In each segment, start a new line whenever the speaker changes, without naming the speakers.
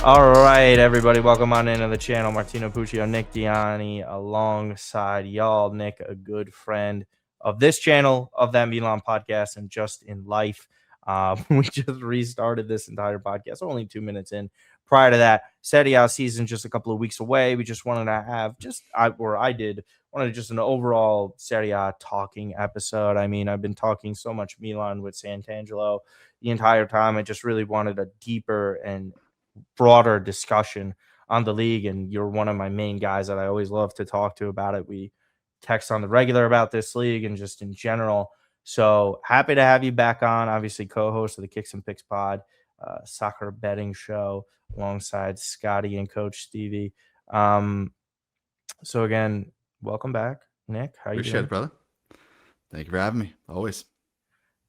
All right, everybody, welcome on into the channel. Martino Puccio, Nick Dianni, alongside y'all. Nick, a good friend of this channel, of that Milan podcast, and just in life. We just restarted this entire podcast only 2 minutes in. Prior to that, Serie A season just a couple of weeks away. We just wanted to have wanted just an overall Serie A talking episode. I mean, I've been talking so much Milan with Sant'Angelo the entire time. I just really wanted a deeper and broader discussion on the league, and you're one of my main guys that I always love to talk to about it. We text on the regular about this league and just in general. So happy to have you back on. Obviously, co-host of the Kicks and Picks pod, soccer betting show, alongside Scotty and Coach Stevie. So again, welcome back, Nick. How you
Appreciate
doing?
it, brother. Thank you for having me. Always.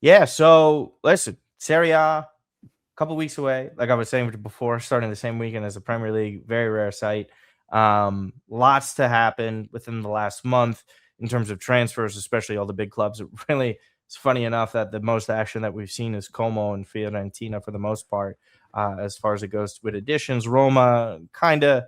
Yeah. So listen, Serie A, couple weeks away. Like I was saying before, starting the same weekend as the Premier League. Very rare sight. Lots to happen within the last month in terms of transfers, especially all the big clubs. It's funny enough that the most action that we've seen is Como and Fiorentina for the most part, as far as it goes with additions. Roma kind of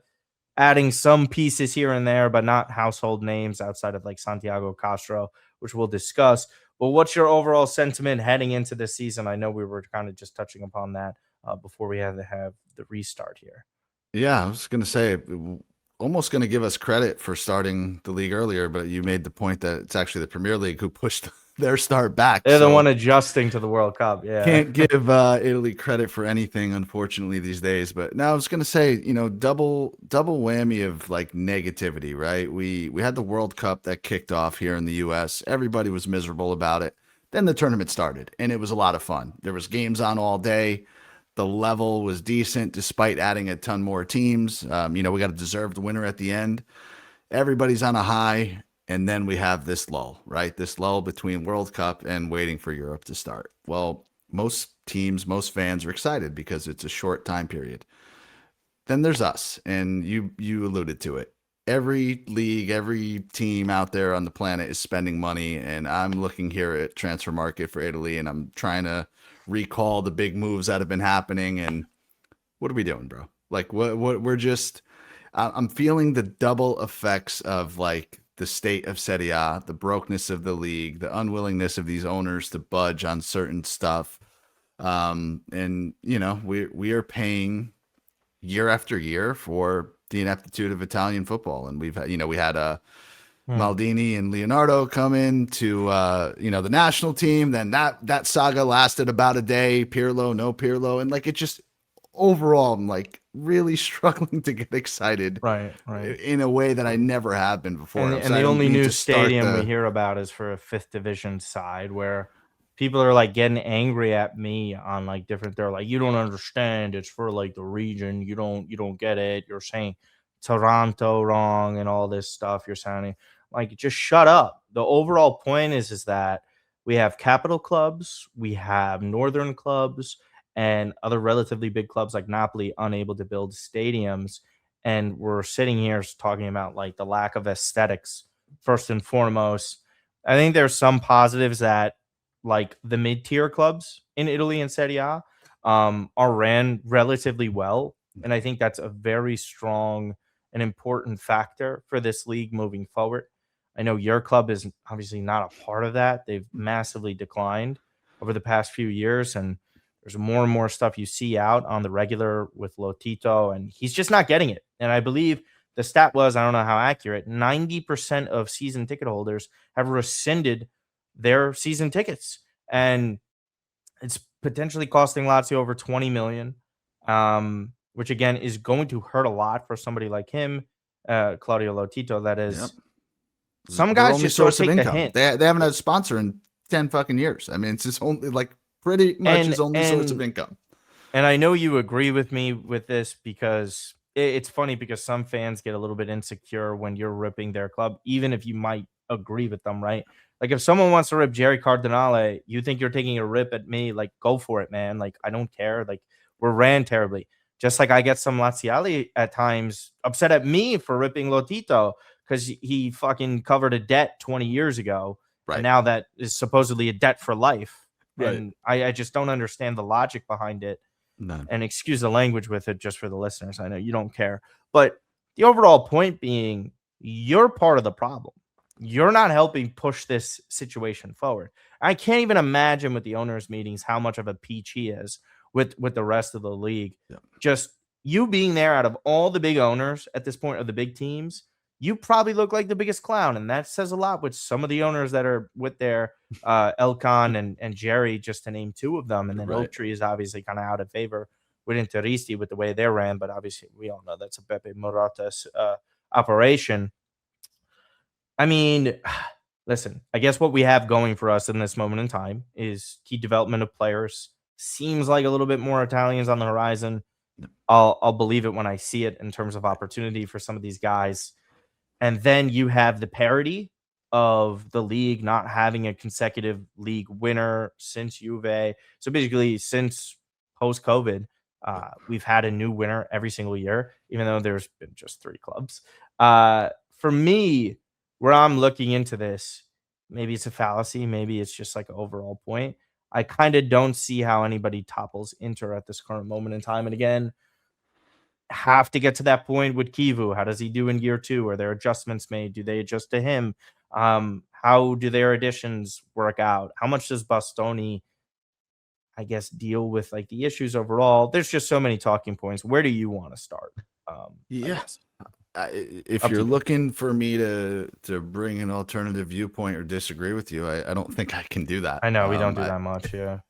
adding some pieces here and there, but not household names outside of like Santiago Castro, which we'll discuss. But what's your overall sentiment heading into this season? I know we were kind of just touching upon that before we had to have the restart here.
Yeah, I was going to say, almost going to give us credit for starting the league earlier, but you made the point that it's actually the Premier League who pushed their start back.
They're the one adjusting to the World Cup. Yeah.
Can't give Italy credit for anything, unfortunately, these days. But now I was going to say, double whammy of like negativity, right? We had the World Cup that kicked off here in the U.S. Everybody was miserable about it. Then the tournament started, and it was a lot of fun. There was games on all day. The level was decent despite adding a ton more teams. We got a deserved winner at the end. Everybody's on a high. And then we have this lull, right? This lull between World Cup and waiting for Europe to start. Well, most teams, most fans are excited because it's a short time period. Then there's us, and you alluded to it. Every league, every team out there on the planet is spending money, and I'm looking here at transfer market for Italy, and I'm trying to recall the big moves that have been happening. And what are we doing, bro? Like, what we're just, I'm feeling the double effects of like the state of Serie A, the brokenness of the league, the unwillingness of these owners to budge on certain stuff. And we are paying year after year for the ineptitude of Italian football. And we had Maldini and Leonardo come in to the national team. Then that saga lasted about a day. Pirlo, no Pirlo, and like it just overall, I'm like really struggling to get excited,
right,
in a way that I never have been before.
And the only new stadium we hear about is for a 5th division side, where people are like getting angry at me on like different. They're like, you don't understand. It's for like the region. You don't get it. You're saying Toronto wrong and all this stuff. You're sounding like, just shut up. The overall point is that we have capital clubs, we have northern clubs, and other relatively big clubs like Napoli unable to build stadiums. And we're sitting here talking about like the lack of aesthetics first and foremost. I think there's some positives that like the mid-tier clubs in Italy and Serie A are ran relatively well. And I think that's a very strong and important factor for this league moving forward. I know your club is obviously not a part of that. They've massively declined over the past few years, and there's more and more stuff you see out on the regular with Lotito, and he's just not getting it. And I believe the stat was, I don't know how accurate, 90% of season ticket holders have rescinded their season tickets. And it's potentially costing Lazio over 20 million, which again is going to hurt a lot for somebody like him, Claudio Lotito. That is,
Yep.
Some guys just don't take the hint.
They haven't had a sponsor in 10 fucking years. I mean, it's just only like pretty much his only source of income.
And I know you agree with me with this, because it's funny because some fans get a little bit insecure when you're ripping their club, even if you might agree with them, right? Like if someone wants to rip Jerry Cardinale, you think you're taking a rip at me, like go for it, man. Like I don't care. Like we're ran terribly. Just like I get some Laziali at times upset at me for ripping Lotito because he fucking covered a debt 20 years ago.
Right.
And now that is supposedly a debt for life.
Right.
And I just don't understand the logic behind it.
None.
And excuse the language with it just for the listeners. I know you don't care. But the overall point being, you're part of the problem. You're not helping push this situation forward. I can't even imagine with the owners' meetings how much of a peach he is with the rest of the league.
Yeah.
Just you being there out of all the big owners at this point of the big teams, you probably look like the biggest clown. And that says a lot with some of the owners that are with their Elkan and Jerry, just to name two of them. And then
Right.
Oak Tree is obviously kind of out of favor with Interisti with the way they ran, but obviously we all know that's a Pepe Morata's operation. I mean, listen, I guess what we have going for us in this moment in time is key development of players. Seems like a little bit more Italians on the horizon. I'll believe it when I see it in terms of opportunity for some of these guys. And then you have the parity of the league not having a consecutive league winner since Juve. So basically, since post COVID, we've had a new winner every single year, even though there's been just 3 clubs. For me, where I'm looking into this, maybe it's a fallacy, maybe it's just like an overall point. I kind of don't see how anybody topples Inter at this current moment in time. And again, have to get to that point with Kivu. How does he do in year 2? Are there adjustments made? Do they adjust to him? How do their additions work out? How much does Bastoni, I guess, deal with like the issues overall? There's just so many talking points. Where do you want to start?
Yeah. If you're looking for me to bring an alternative viewpoint or disagree with you, I don't think I can do that.
I know we don't do that much. Yeah.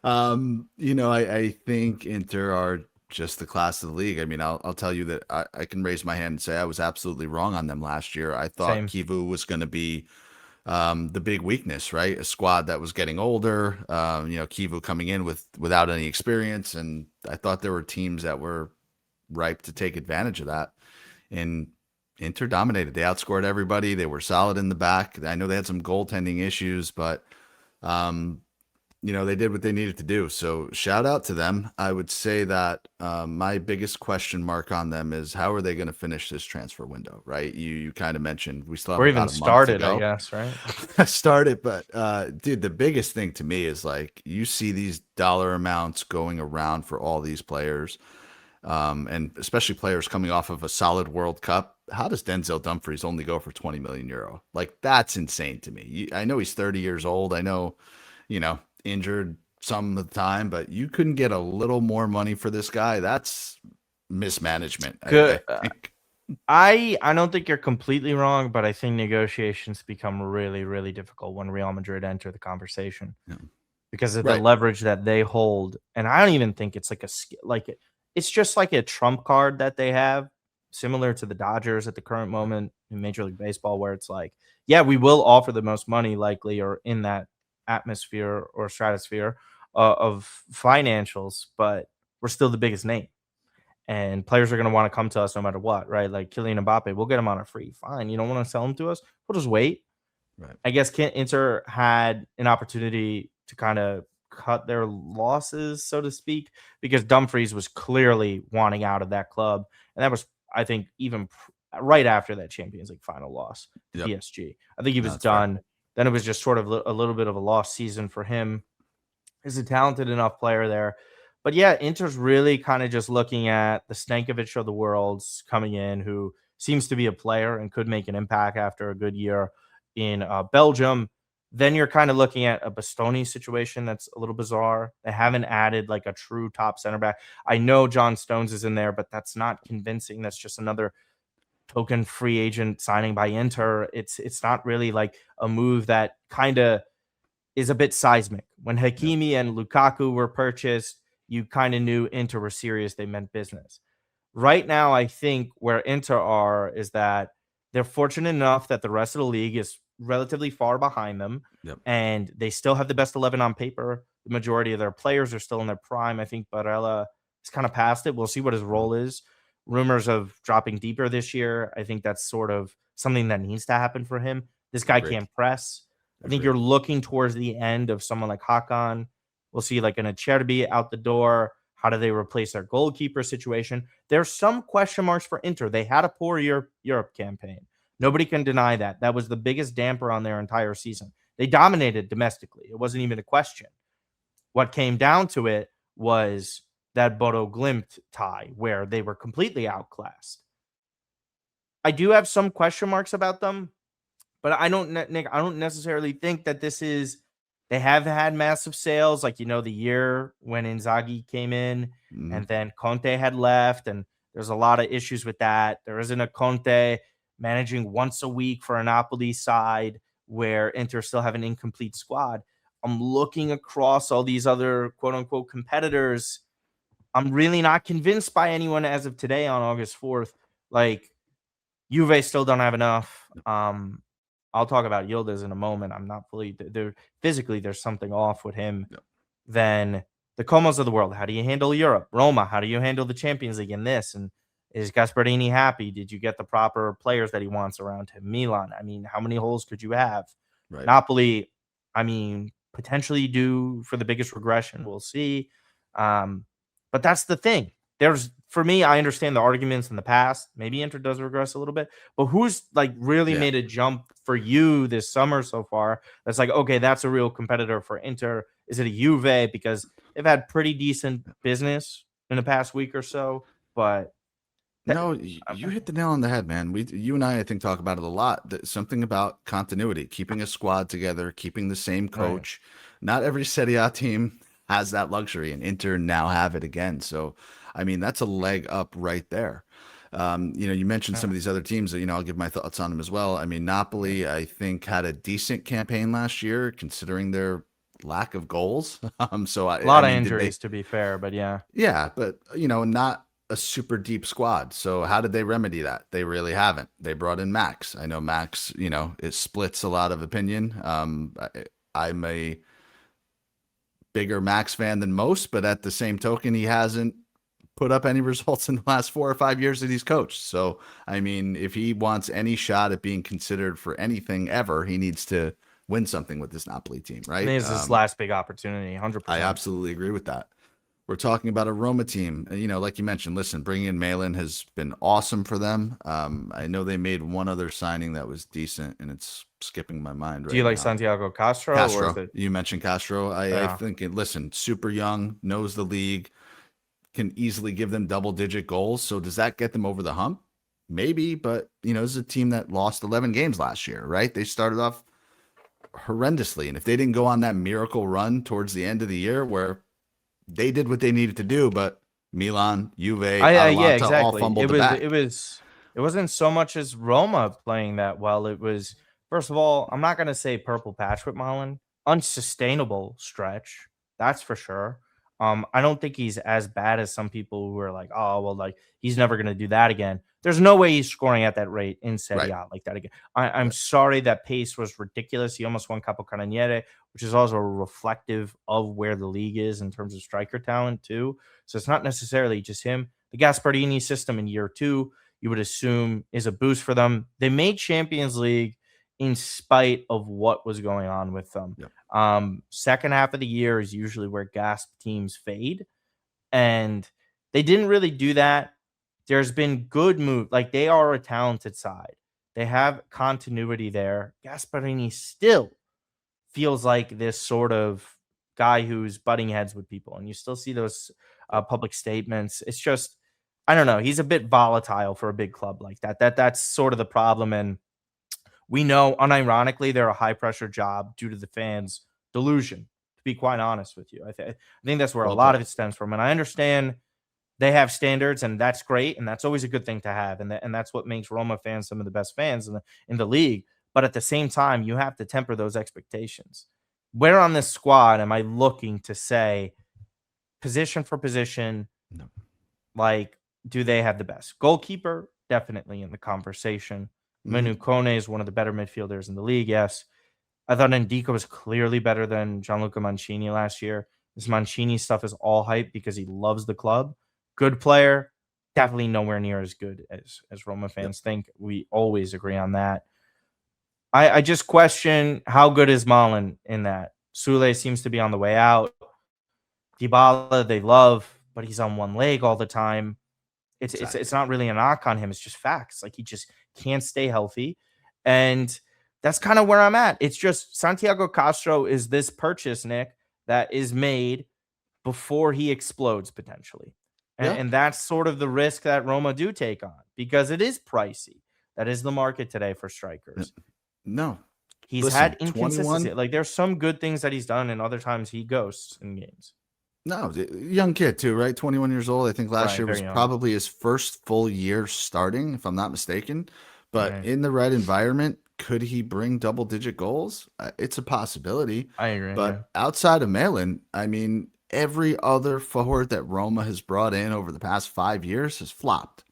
I think Inter are just the class of the league. I mean, I'll tell you that I can raise my hand and say I was absolutely wrong on them last year. I thought Kivu was going to be the big weakness, right? A squad that was getting older, Kivu coming in without any experience. And I thought there were teams that were ripe to take advantage of that. And Inter dominated. They outscored everybody. They were solid in the back. I know they had some goaltending issues, but they did what they needed to do. So shout out to them. I would say that my biggest question mark on them is how are they going to finish this transfer window, right? You kind of mentioned we still have
about a month started, I guess, right?
Started, but dude, the biggest thing to me is like you see these dollar amounts going around for all these players. And especially players coming off of a solid World Cup. How does Denzel Dumfries only go for 20 million euro? Like, that's insane to me. I know he's 30 years old. I know, injured some of the time, but you couldn't get a little more money for this guy. That's mismanagement.
Good. I don't think you're completely wrong, but I think negotiations become really, really difficult when Real Madrid enter the conversation because of the leverage that they hold. And I don't even think it's it's just like a trump card that they have, similar to the Dodgers at the current moment in Major League Baseball, where it's like, yeah, we will offer the most money likely or in that atmosphere or stratosphere of financials, but we're still the biggest name. And players are going to want to come to us no matter what, right? Like Kylian Mbappe, we'll get him on a free. Fine. You don't want to sell him to us? We'll just wait.
Right.
I guess Inter had an opportunity to kind of cut their losses, so to speak, because Dumfries was clearly wanting out of that club. And that was, I think, even right after that Champions League final loss to PSG. I think he was done. Fair. Then it was just sort of a little bit of a lost season for him. He's a talented enough player there. But yeah, Inter's really kind of just looking at the Stankovic of the worlds coming in, who seems to be a player and could make an impact after a good year in Belgium. Then you're kind of looking at a Bastoni situation that's a little bizarre. They haven't added like a true top center back. I know John Stones is in there, but that's not convincing. That's just another token free agent signing by Inter. It's not really like a move that kind of is a bit seismic. When Hakimi and Lukaku were purchased, you kind of knew Inter were serious. They meant business. Right now, I think where Inter are is that they're fortunate enough that the rest of the league is relatively far behind them, and they still have the best 11 on paper. The majority of their players are still in their prime. I think Barella is kind of past it. We'll see what his role is. Rumors of dropping deeper this year. I think that's sort of something that needs to happen for him. This guy can't press. I think you're looking towards the end of someone like Hakan. We'll see like an Acerbi out the door. How do they replace their goalkeeper situation? There's some question marks for Inter. They had a poor Europe campaign. Nobody can deny that. That was the biggest damper on their entire season. They dominated domestically. It wasn't even a question. What came down to it was that Bodo Glimt tie where they were completely outclassed. I do have some question marks about them, but Nick, I don't necessarily think that this is. They have had massive sales, like the year when Inzaghi came in,
Mhm.
and then Conte had left, and there's a lot of issues with that. There isn't a Conte managing once a week for a Napoli side where Inter still have an incomplete squad. I'm looking across all these other quote unquote competitors. I'm really not convinced by anyone as of today on August 4th. Like Juve still don't have enough. I'll talk about Yildiz in a moment. I'm not fully there physically. There's something off with him.
Yep.
Then the Comos of the world. How do you handle Europe? Roma. How do you handle the Champions League in this? And is Gasperini happy? Did you get the proper players that he wants around him? Milan. I mean, how many holes could you have?
Right.
Napoli. I mean, potentially due for the biggest regression. We'll see. But that's the thing. For me, I understand the arguments in the past. Maybe Inter does regress a little bit, but who's like really made a jump for you this summer so far? That's like, okay, that's a real competitor for Inter. Is it a Juve? Because they've had pretty decent business in the past week or so, but
No, you hit the nail on the head, man. You and I think, talk about it a lot. Something about continuity, keeping a squad together, keeping the same coach. Right. Not every Serie A team has that luxury, and Inter now have it again. So, I mean, that's a leg up right there. You mentioned some of these other teams that, I'll give my thoughts on them as well. I mean, Napoli, I think, had a decent campaign last year, considering their lack of goals. So
a lot of injuries, to be fair, but
yeah, but not a super deep squad. So how did they remedy that? They really haven't. They brought in Max. I know Max, it splits a lot of opinion. I'm a bigger Max fan than most, but at the same token, he hasn't put up any results in the last 4 or 5 years that he's coached. So, I mean, if he wants any shot at being considered for anything ever, he needs to win something with this Napoli team, right?
This is his last big opportunity, 100%.
I absolutely agree with that. We're talking about a Roma team. Like you mentioned, listen, bringing in Malin has been awesome for them. I know they made one other signing that was decent, and it's skipping my mind right now.
Do you like Santiago Castro?
Castro.
Or is it...
You mentioned Castro. I think, listen, super young, knows the league, can easily give them double-digit goals. So does that get them over the hump? Maybe, but, this is a team that lost 11 games last year, right? They started off horrendously. And if they didn't go on that miracle run towards the end of the year where they did what they needed to do, but Milan, Juve, Atalanta
exactly.
all fumbled the bag.
It wasn't so much as Roma playing that well. It was, first of all, I'm not going to say purple patch with Milan. Unsustainable stretch, that's for sure. I don't think he's as bad as some people who are like, oh, well, like he's never going to do that again. There's no way he's scoring at that rate in Serie A like that again. I'm sorry, that pace was ridiculous. He almost won Capocannoniere, which is also reflective of where the league is in terms of striker talent too. So it's not necessarily just him. The Gasperini system in year 2, you would assume, is a boost for them. They made Champions League in spite of what was going on with them. Second half of the year is usually where Gasp teams fade, and they didn't really do that. There's been good move. Like, they are a talented side. They have continuity there. Gasperini still feels like this sort of guy who's butting heads with people, and you still see those public statements. It's just, I don't know. He's a bit volatile for a big club like that. That's sort of the problem. And we know, unironically, they're a high pressure job due to the fans' delusion, to be quite honest with you. I think that's where a lot of it stems from. And I understand they have standards, and that's great, and that's always a good thing to have. And that's what makes Roma fans some of the best fans in the league. But at the same time, you have to temper those expectations. Where on this squad am I looking to say, position for position, like, do they have the best? Goalkeeper, definitely in the conversation. Manu Kone is one of the better midfielders in the league, yes. I thought Ndiko was clearly better than Gianluca Mancini last year. This Mancini stuff is all hype because he loves the club. Good player, definitely nowhere near as good as Roma fans think. We always agree on that. I just question, how good is Malin in that? Sule seems to be on the way out. Dybala they love, but he's on one leg all the time. It's not really a knock on him. It's just facts. Like, he just can't stay healthy. And that's kind of where I'm at. It's just Santiago Castro is this purchase, Nick, that is made before he explodes potentially.
Yeah.
And that's sort of the risk that Roma do take on because it is pricey. That is the market today for strikers.
No.
He's
Listen,
had inconsistency.
21.
Like there's some good things that he's done, and other times he ghosts in games.
No, young kid too, right? 21 years old. I think last
Right,
year was
very young.
probably his first full year starting, if I'm not mistaken. But
Right.
in the right environment, could he bring double-digit goals? It's a possibility.
I agree. Yeah.
But outside of Malin, I mean, every other forward that Roma has brought in over the past 5 years has flopped.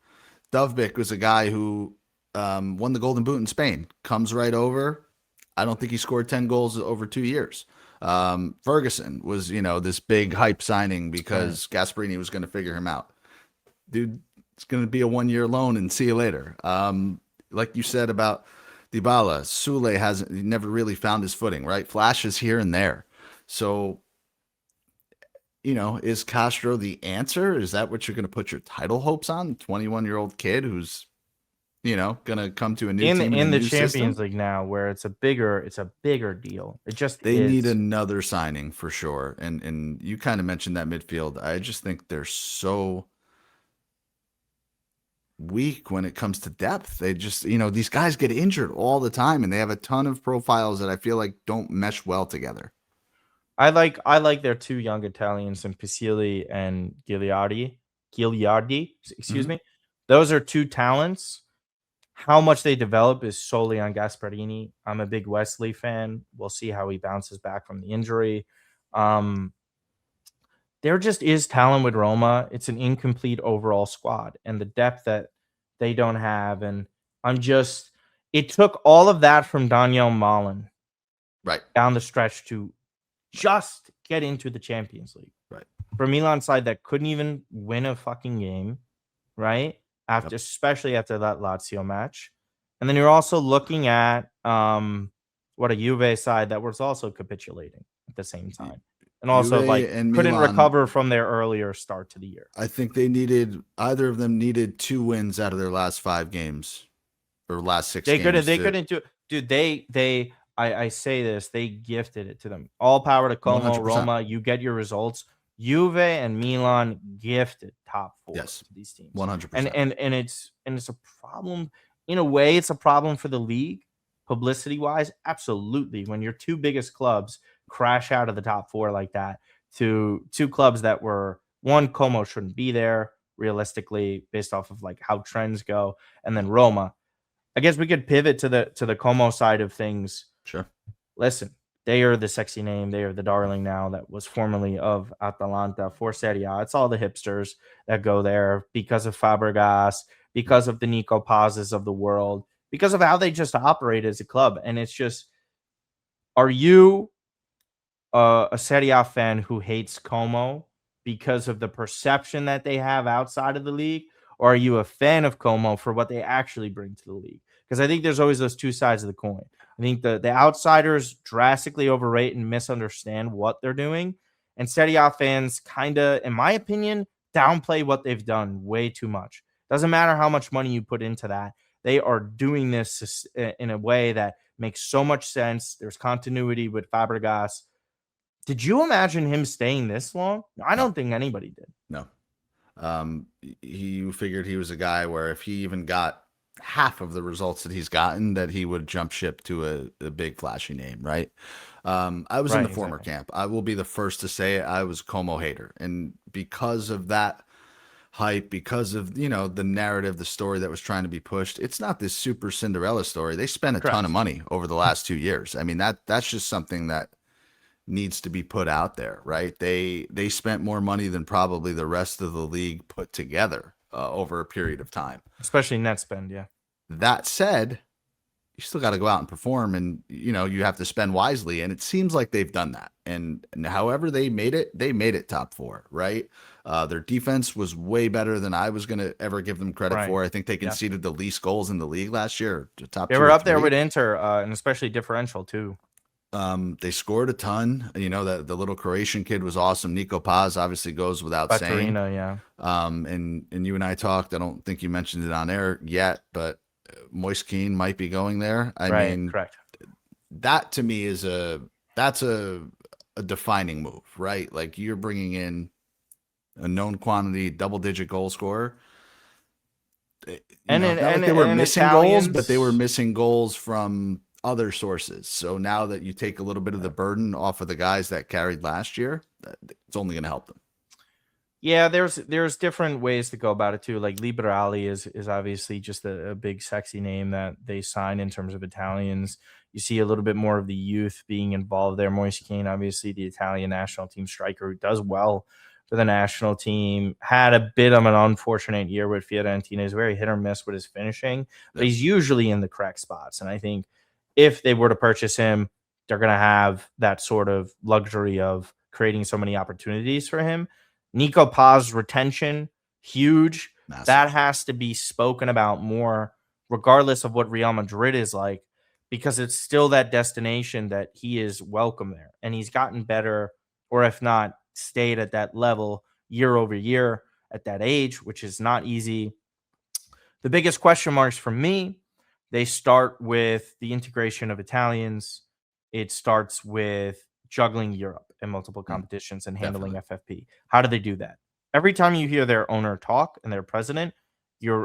Dovbyk was a guy who won the Golden Boot in Spain, comes right over. I don't think he scored 10 goals over 2 years. Ferguson was, this big hype signing because Gasperini was going to figure him out. Dude, it's going to be a 1-year loan and see you later. Like you said about Dybala, Sule he never really found his footing, right? Flashes here and there. So, is Castro the answer? Is that what you're going to put your title hopes on? 21-year-old kid who's, going to come to a new team
in
a
the
new
Champions
system?
League now, where it's a bigger deal. It just
They need
is.
another signing for sure. And you kind of mentioned that midfield. I just think they're so weak when it comes to depth. They just, these guys get injured all the time and they have a ton of profiles that I feel like don't mesh well together.
I like their two young Italians in Pisilli and Gigliardi, excuse me. Those are two talents. How much they develop is solely on Gasperini. I'm a big Wesley fan. We'll see how he bounces back from the injury. There just is talent with Roma. It's an incomplete overall squad, and the depth that they don't have. And it took all of that from Daniel Malin
Right.
down the stretch to just get into the Champions League.
Right.
For Milan side that couldn't even win a fucking game, right? Especially after that Lazio match. And then you're also looking at what a Juve side that was also capitulating at the same time. And also
Juve and
couldn't
Milan,
recover from their earlier start to the year.
I think either of them needed 2 wins out of their last 5 games or last 6 games.
They couldn't do it. Dude, I say this, they gifted it to them. All power to Como,
100%.
Roma, you get your results. Juve and Milan gifted top 4 to these teams.
100%.
And it's a problem. In a way, it's a problem for the league, publicity-wise. Absolutely. When your two biggest clubs crash out of the top 4 like that to two clubs that were one, Como shouldn't be there, realistically, based off of like how trends go, and then Roma. I guess we could pivot to the Como side of things.
Sure.
Listen, they are the sexy name. They are the darling now that was formerly of Atalanta for Serie A. It's all the hipsters that go there because of Fabregas, because of the Nico Pazes of the world, because of how they just operate as a club. And it's just, are you a Serie A fan who hates Como because of the perception that they have outside of the league? Or are you a fan of Como for what they actually bring to the league? Because I think there's always those two sides of the coin. I think the outsiders drastically overrate and misunderstand what they're doing. And Serie A fans kind of, in my opinion, downplay what they've done way too much. Doesn't matter how much money you put into that. They are doing this in a way that makes so much sense. There's continuity with Fabregas. Did you imagine him staying this long? I don't think anybody did.
No. He figured he was a guy where if he even got half of the results that he's gotten, that he would jump ship to a big flashy name, right? I was in the former camp. I will be the first to say it. I was a Como hater. And because of that hype, because of, the narrative, the story that was trying to be pushed, it's not this super Cinderella story. They spent a ton of money over the last 2 years. I mean, that's just something that needs to be put out there, right? They spent more money than probably the rest of the league put together over a period of time,
especially net spend. Yeah.
That said, you still got to go out and perform, and you have to spend wisely. And it seems like they've done that. And however they made it top 4, right? Their defense was way better than I was going to ever give them credit for. I think they conceded the least goals in the league last year.
They were up there with Inter, and especially differential too.
They scored a ton. That the little Croatian kid was awesome. Nico Paz obviously goes without saying.
Yeah.
And you and I talked. I don't think you mentioned it on air yet, but Moise Kean might be going there. I mean,
correct.
That to me is that's a a defining move, right? Like you're bringing in a known quantity, double-digit goal scorer.
And
Not like they were
and
missing goals, but they were
Italians.
missing goals from other sources. So now that you take a little bit of the burden off of the guys that carried last year, it's only going to help them.
Yeah, there's different ways to go about it too. Like Liberali is obviously just a big sexy name that they sign in terms of Italians. You see a little bit more of the youth being involved there. Moise Kean, obviously the Italian national team striker who does well for the national team, had a bit of an unfortunate year with Fiorentina. He's very hit or miss with his finishing, but
Yep.
he's usually in the correct spots. And I think if they were to purchase him, they're going to have that sort of luxury of creating so many opportunities for him. Nico Paz's retention, huge.
Massive.
That has to be spoken about more, regardless of what Real Madrid is like, because it's still that destination that he is welcome there. And he's gotten better, or if not, stayed at that level year over year at that age, which is not easy. The biggest question marks for me, they start with the integration of Italians. It starts with juggling Europe and multiple competitions and handling FFP. How do they do that? Every time you hear their owner talk and their president,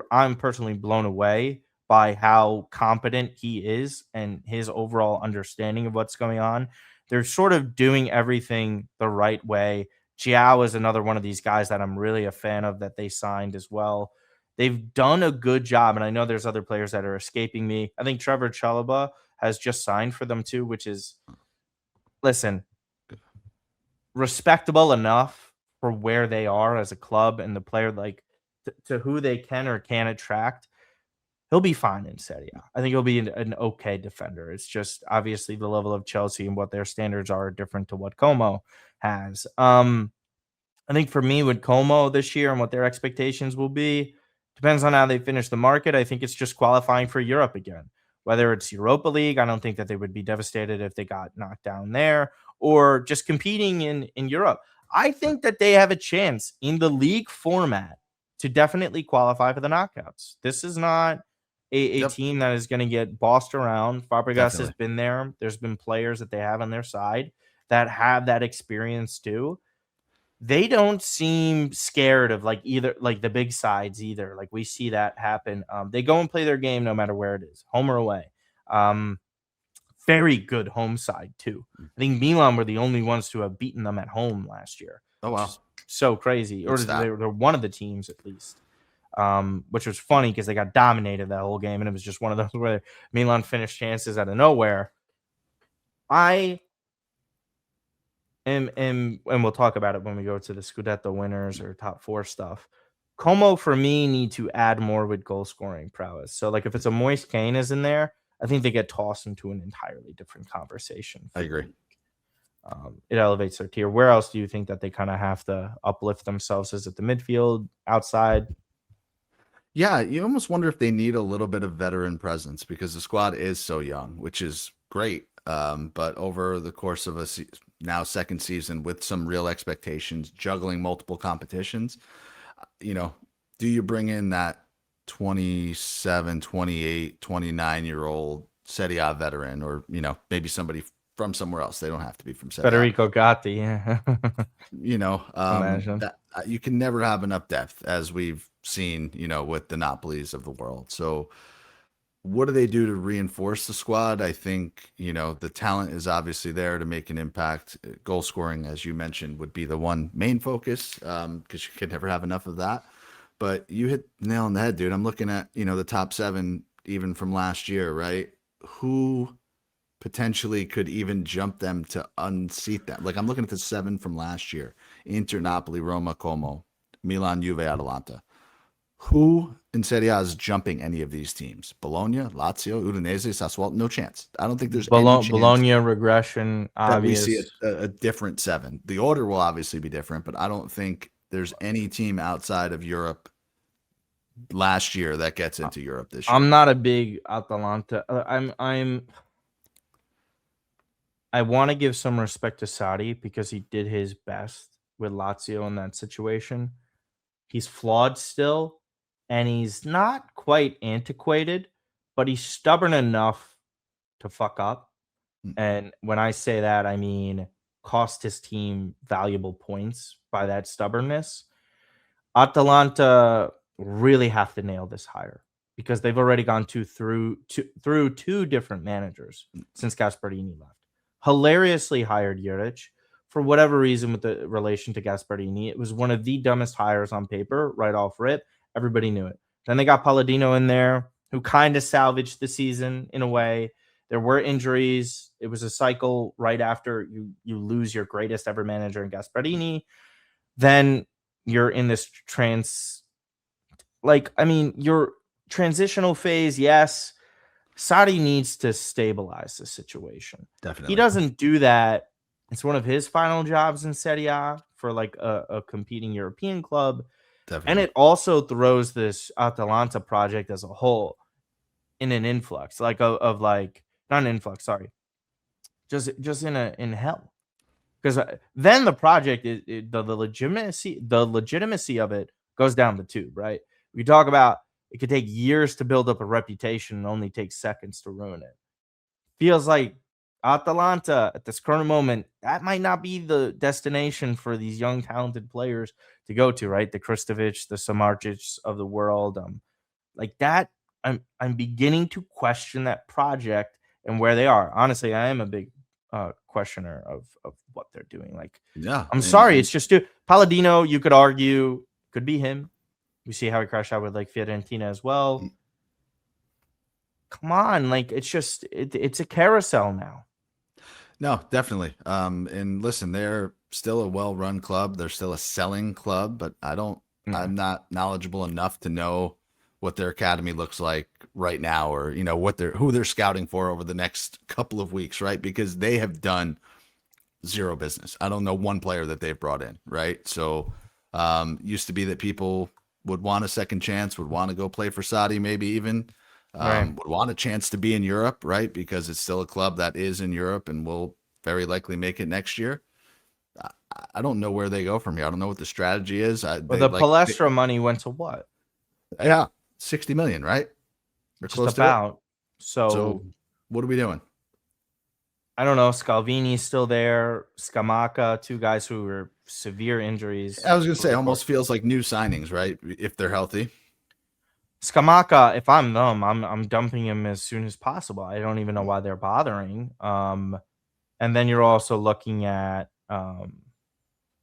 I'm personally blown away by how competent he is and his overall understanding of what's going on. They're sort of doing everything the right way. Giao is another one of these guys that I'm really a fan of that they signed as well. They've done a good job, and I know there's other players that are escaping me. I think Trevor Chalobah has just signed for them too, which is, listen, respectable enough for where they are as a club and the player, like to who they can or can attract. He'll be fine in Serie A. I think he'll be an okay defender. It's just obviously the level of Chelsea and what their standards are different to what Como has. I think for me with Como this year and what their expectations will be, depends on how they finish the market. I think it's just qualifying for Europe again. Whether it's Europa League, I don't think that they would be devastated if they got knocked down there, or just competing in Europe. I think that they have a chance in the league format to definitely qualify for the knockouts. This is not a team that is going to get bossed around. Fabregas has been there. There's been players that they have on their side that have that experience too. They don't seem scared of like either like the big sides either. Like we see that happen. They go and play their game no matter where it is, home or away. Very good home side too. I think Milan were the only ones to have beaten them at home last year.
Oh wow,
so crazy. Or they're one of the teams at least. Which was funny because they got dominated that whole game, and it was just one of those where Milan finished chances out of nowhere. And we'll talk about it when we go to the Scudetto winners or top four stuff. Como, for me, need to add more with goal scoring prowess. So, like, if it's a Moise Kean is in there, I think they get tossed into an entirely different conversation.
I agree.
It elevates their tier. Where else do you think that they kind of have to uplift themselves? Is it the midfield, outside?
Yeah, you almost wonder if they need a little bit of veteran presence because the squad is so young, which is great. But over the course of now second season with some real expectations, juggling multiple competitions, do you bring in that 27, 28, 29-year-old Serie A veteran or, maybe somebody from somewhere else? They don't have to be from Serie A.
Federico Gatti.
That, you can never have enough depth as we've seen, with the Napolis of the world. So what do they do to reinforce the squad? I think, the talent is obviously there to make an impact. Goal scoring, as you mentioned, would be the one main focus because you can never have enough of that. But you hit the nail on the head, dude. I'm looking at, the top 7, even from last year, right? Who potentially could even jump them to unseat them? Like I'm looking at the 7 from last year. Inter, Napoli, Roma, Como, Milan, Juve, Atalanta. Who in Serie A is jumping any of these teams? Bologna, Lazio, Udinese, Sassuolo? No chance. I don't think there's any chance
Bologna regression, obvious.
That we see a different 7. The order will obviously be different, but I don't think there's any team outside of Europe last year that gets into Europe this year.
I'm not a big Atalanta. I want to give some respect to Sarri because he did his best with Lazio in that situation. He's flawed still, and he's not quite antiquated, but he's stubborn enough to fuck up. And when I say that, I mean cost his team valuable points by that stubbornness. Atalanta really have to nail this hire because they've already gone through two different managers since Gasparini left. Hilariously hired Juric for whatever reason with the relation to Gasparini. It was one of the dumbest hires on paper right off rip. Everybody knew it. Then they got Palladino in there, who kind of salvaged the season in a way. There were injuries. It was a cycle right after you lose your greatest ever manager in Gasparini. Then you're in this your transitional phase. Yes, Sarri needs to stabilize the situation.
Definitely.
He doesn't do that. It's one of his final jobs in Serie A for like a competing European club.
Definitely.
And it also throws this Atalanta project as a whole in an influx, like of like not an influx, sorry, just in hell. Because then the project is the legitimacy of it goes down the tube, right? We talk about it could take years to build up a reputation and only take seconds to ruin it. Feels like Atalanta at this current moment, that might not be the destination for these young talented players to go to, right? The Kristovic, the Samardzic of the world, like that. I'm beginning to question that project and where they are. Honestly, I am a big questioner of what they're doing. Like,
yeah,
I'm sorry, it's just Palladino. You could argue could be him. We see how he crashed out with like Fiorentina as well. Come on, like it's a carousel now.
No, definitely. And listen, they're still a well-run club. They're still a selling club, but I'm not knowledgeable enough to know what their academy looks like right now, or who they're scouting for over the next couple of weeks, right? Because they have done zero business. I don't know one player that they've brought in, right? So used to be that people would want a second chance, would want to go play for Sarri, maybe even would want a chance to be in Europe, right? Because it's still a club that is in Europe and will very likely make it next year. I don't know where they go from here. I don't know what the strategy is.
The Palestra money went to what?
Yeah, 60 million, right?
Or just about.
So what are we doing?
I don't know. Scalvini's still there. Scamacca, two guys who were severe injuries.
I was going to say, almost feels like new signings, right? If they're healthy.
Scamacca, if I'm them, I'm dumping him as soon as possible. I don't even know why they're bothering. And then you're also looking at,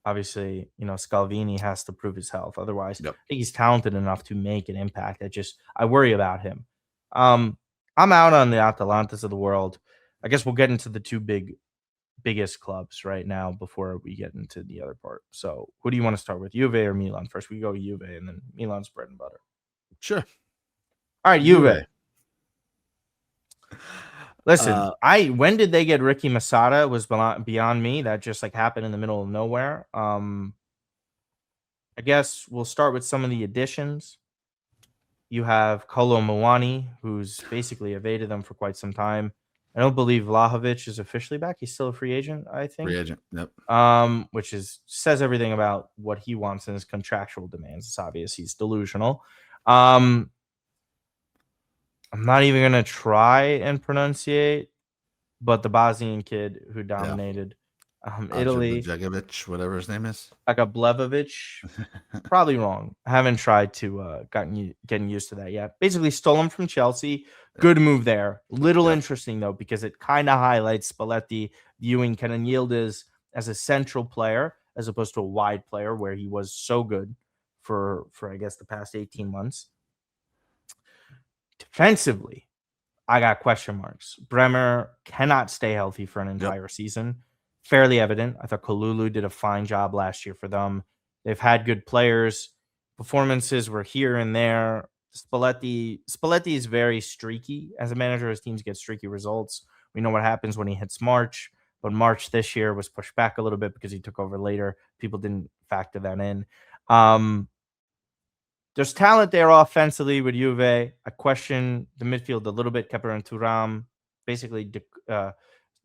obviously, Scalvini has to prove his health. Otherwise, I think he's talented enough to make an impact. I worry about him. I'm out on the Atalantas of the world. I guess we'll get into the two biggest clubs right now before we get into the other part. So who do you want to start with, Juve or Milan? First, we go Juve, and then Milan's bread and butter.
Sure.
All right, Juve. Listen, when did they get Ricky Masada was beyond me. That just like happened in the middle of nowhere. I guess we'll start with some of the additions. You have Kolo Muani, who's basically evaded them for quite some time. I don't believe Vlahovic is officially back. He's still a free agent, I think.
Free agent, yep.
Which says everything about what he wants in his contractual demands. It's obvious he's delusional. I'm not even gonna try and pronunciate, but the Bosnian kid who dominated Italy,
Begovic, whatever his name is,
Blevovich, probably wrong. I haven't tried to getting used to that yet. Basically, stole him from Chelsea. Good move there. Little interesting though, because it kind of highlights Spalletti viewing Kenan Yildiz as a central player as opposed to a wide player, where he was so good for I guess the past 18 months. Defensively, I got question marks. Bremer cannot stay healthy for an entire season. Fairly evident. I thought Kalulu did a fine job last year for them. They've had good players. Performances were here and there. Spalletti is very streaky as a manager. His teams get streaky results. We know what happens when he hits March, but March this year was pushed back a little bit because he took over later. People didn't factor that in. There's talent there offensively with Juve. I question the midfield a little bit. Kepa and Thuram basically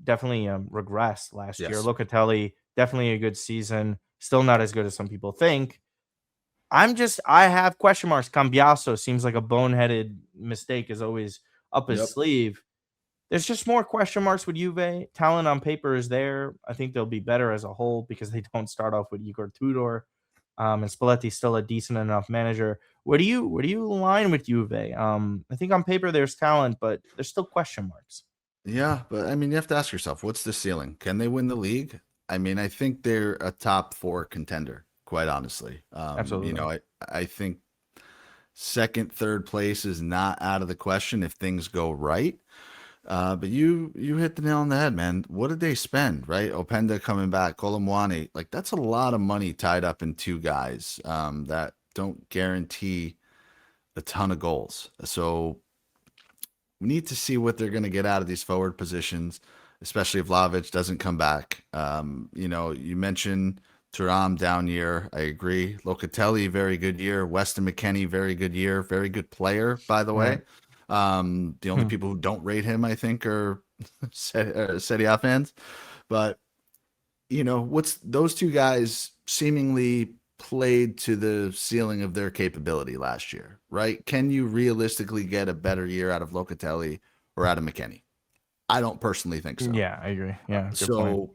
definitely regressed last year. Locatelli, definitely a good season. Still not as good as some people think. I have question marks. Cambiaso seems like a boneheaded mistake is always up his sleeve. There's just more question marks with Juve. Talent on paper is there. I think they'll be better as a whole because they don't start off with Igor Tudor. And Spalletti's still a decent enough manager. Where do you align with Juve? I think on paper there's talent, but there's still question marks.
Yeah, but I mean, you have to ask yourself, what's the ceiling? Can they win the league? I mean, I think they're a top 4 contender, quite honestly.
Absolutely.
I think second, third place is not out of the question if things go right. But you hit the nail on the head, man. What did they spend, right? Openda coming back, Colomwani, like that's a lot of money tied up in 2 guys that don't guarantee a ton of goals. So we need to see what they're going to get out of these forward positions, especially if Vlahovic doesn't come back. You mentioned Thuram down year. I agree. Locatelli, very good year. Weston McKennie, very good year. Very good player, by the way. The only people who don't rate him, I think, are Serie A fans. But, what's those 2 guys seemingly played to the ceiling of their capability last year, right? Can you realistically get a better year out of Locatelli or out of McKennie? I don't personally think so.
Yeah, I agree. Yeah.
So,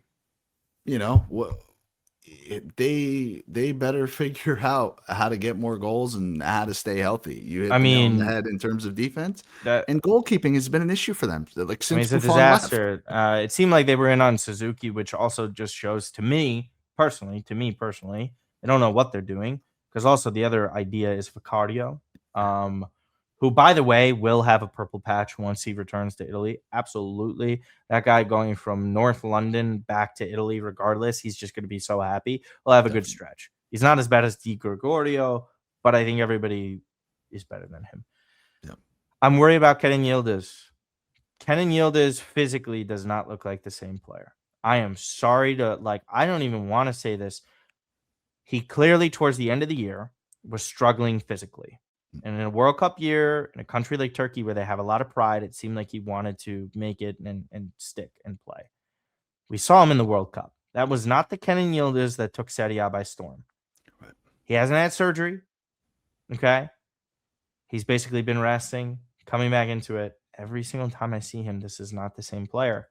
what they better figure out how to get more goals and how to stay healthy. You hit the nail on the head in terms of defense, and goalkeeping has been an issue for them. Like since
it's a disaster. It seemed like they were in on Suzuki, which also just shows to me personally, they don't know what they're doing. Because also the other idea is Vicario, who, by the way, will have a purple patch once he returns to Italy. Absolutely. That guy going from North London back to Italy, regardless, he's just going to be so happy. He'll have a good stretch. He's not as bad as Di Gregorio, but I think everybody is better than him.
Yep.
I'm worried about Kenan Yildiz. Kenan Yildiz physically does not look like the same player. I am sorry I don't even want to say this. He clearly, towards the end of the year, was struggling physically. And in a World Cup year, in a country like Turkey where they have a lot of pride, it seemed like he wanted to make it and stick and play. We saw him in the World Cup. That was not the Kenan Yildiz that took Serie A by storm.
Right.
He hasn't had surgery. Okay? He's basically been resting, coming back into it. Every single time I see him, this is not the same player.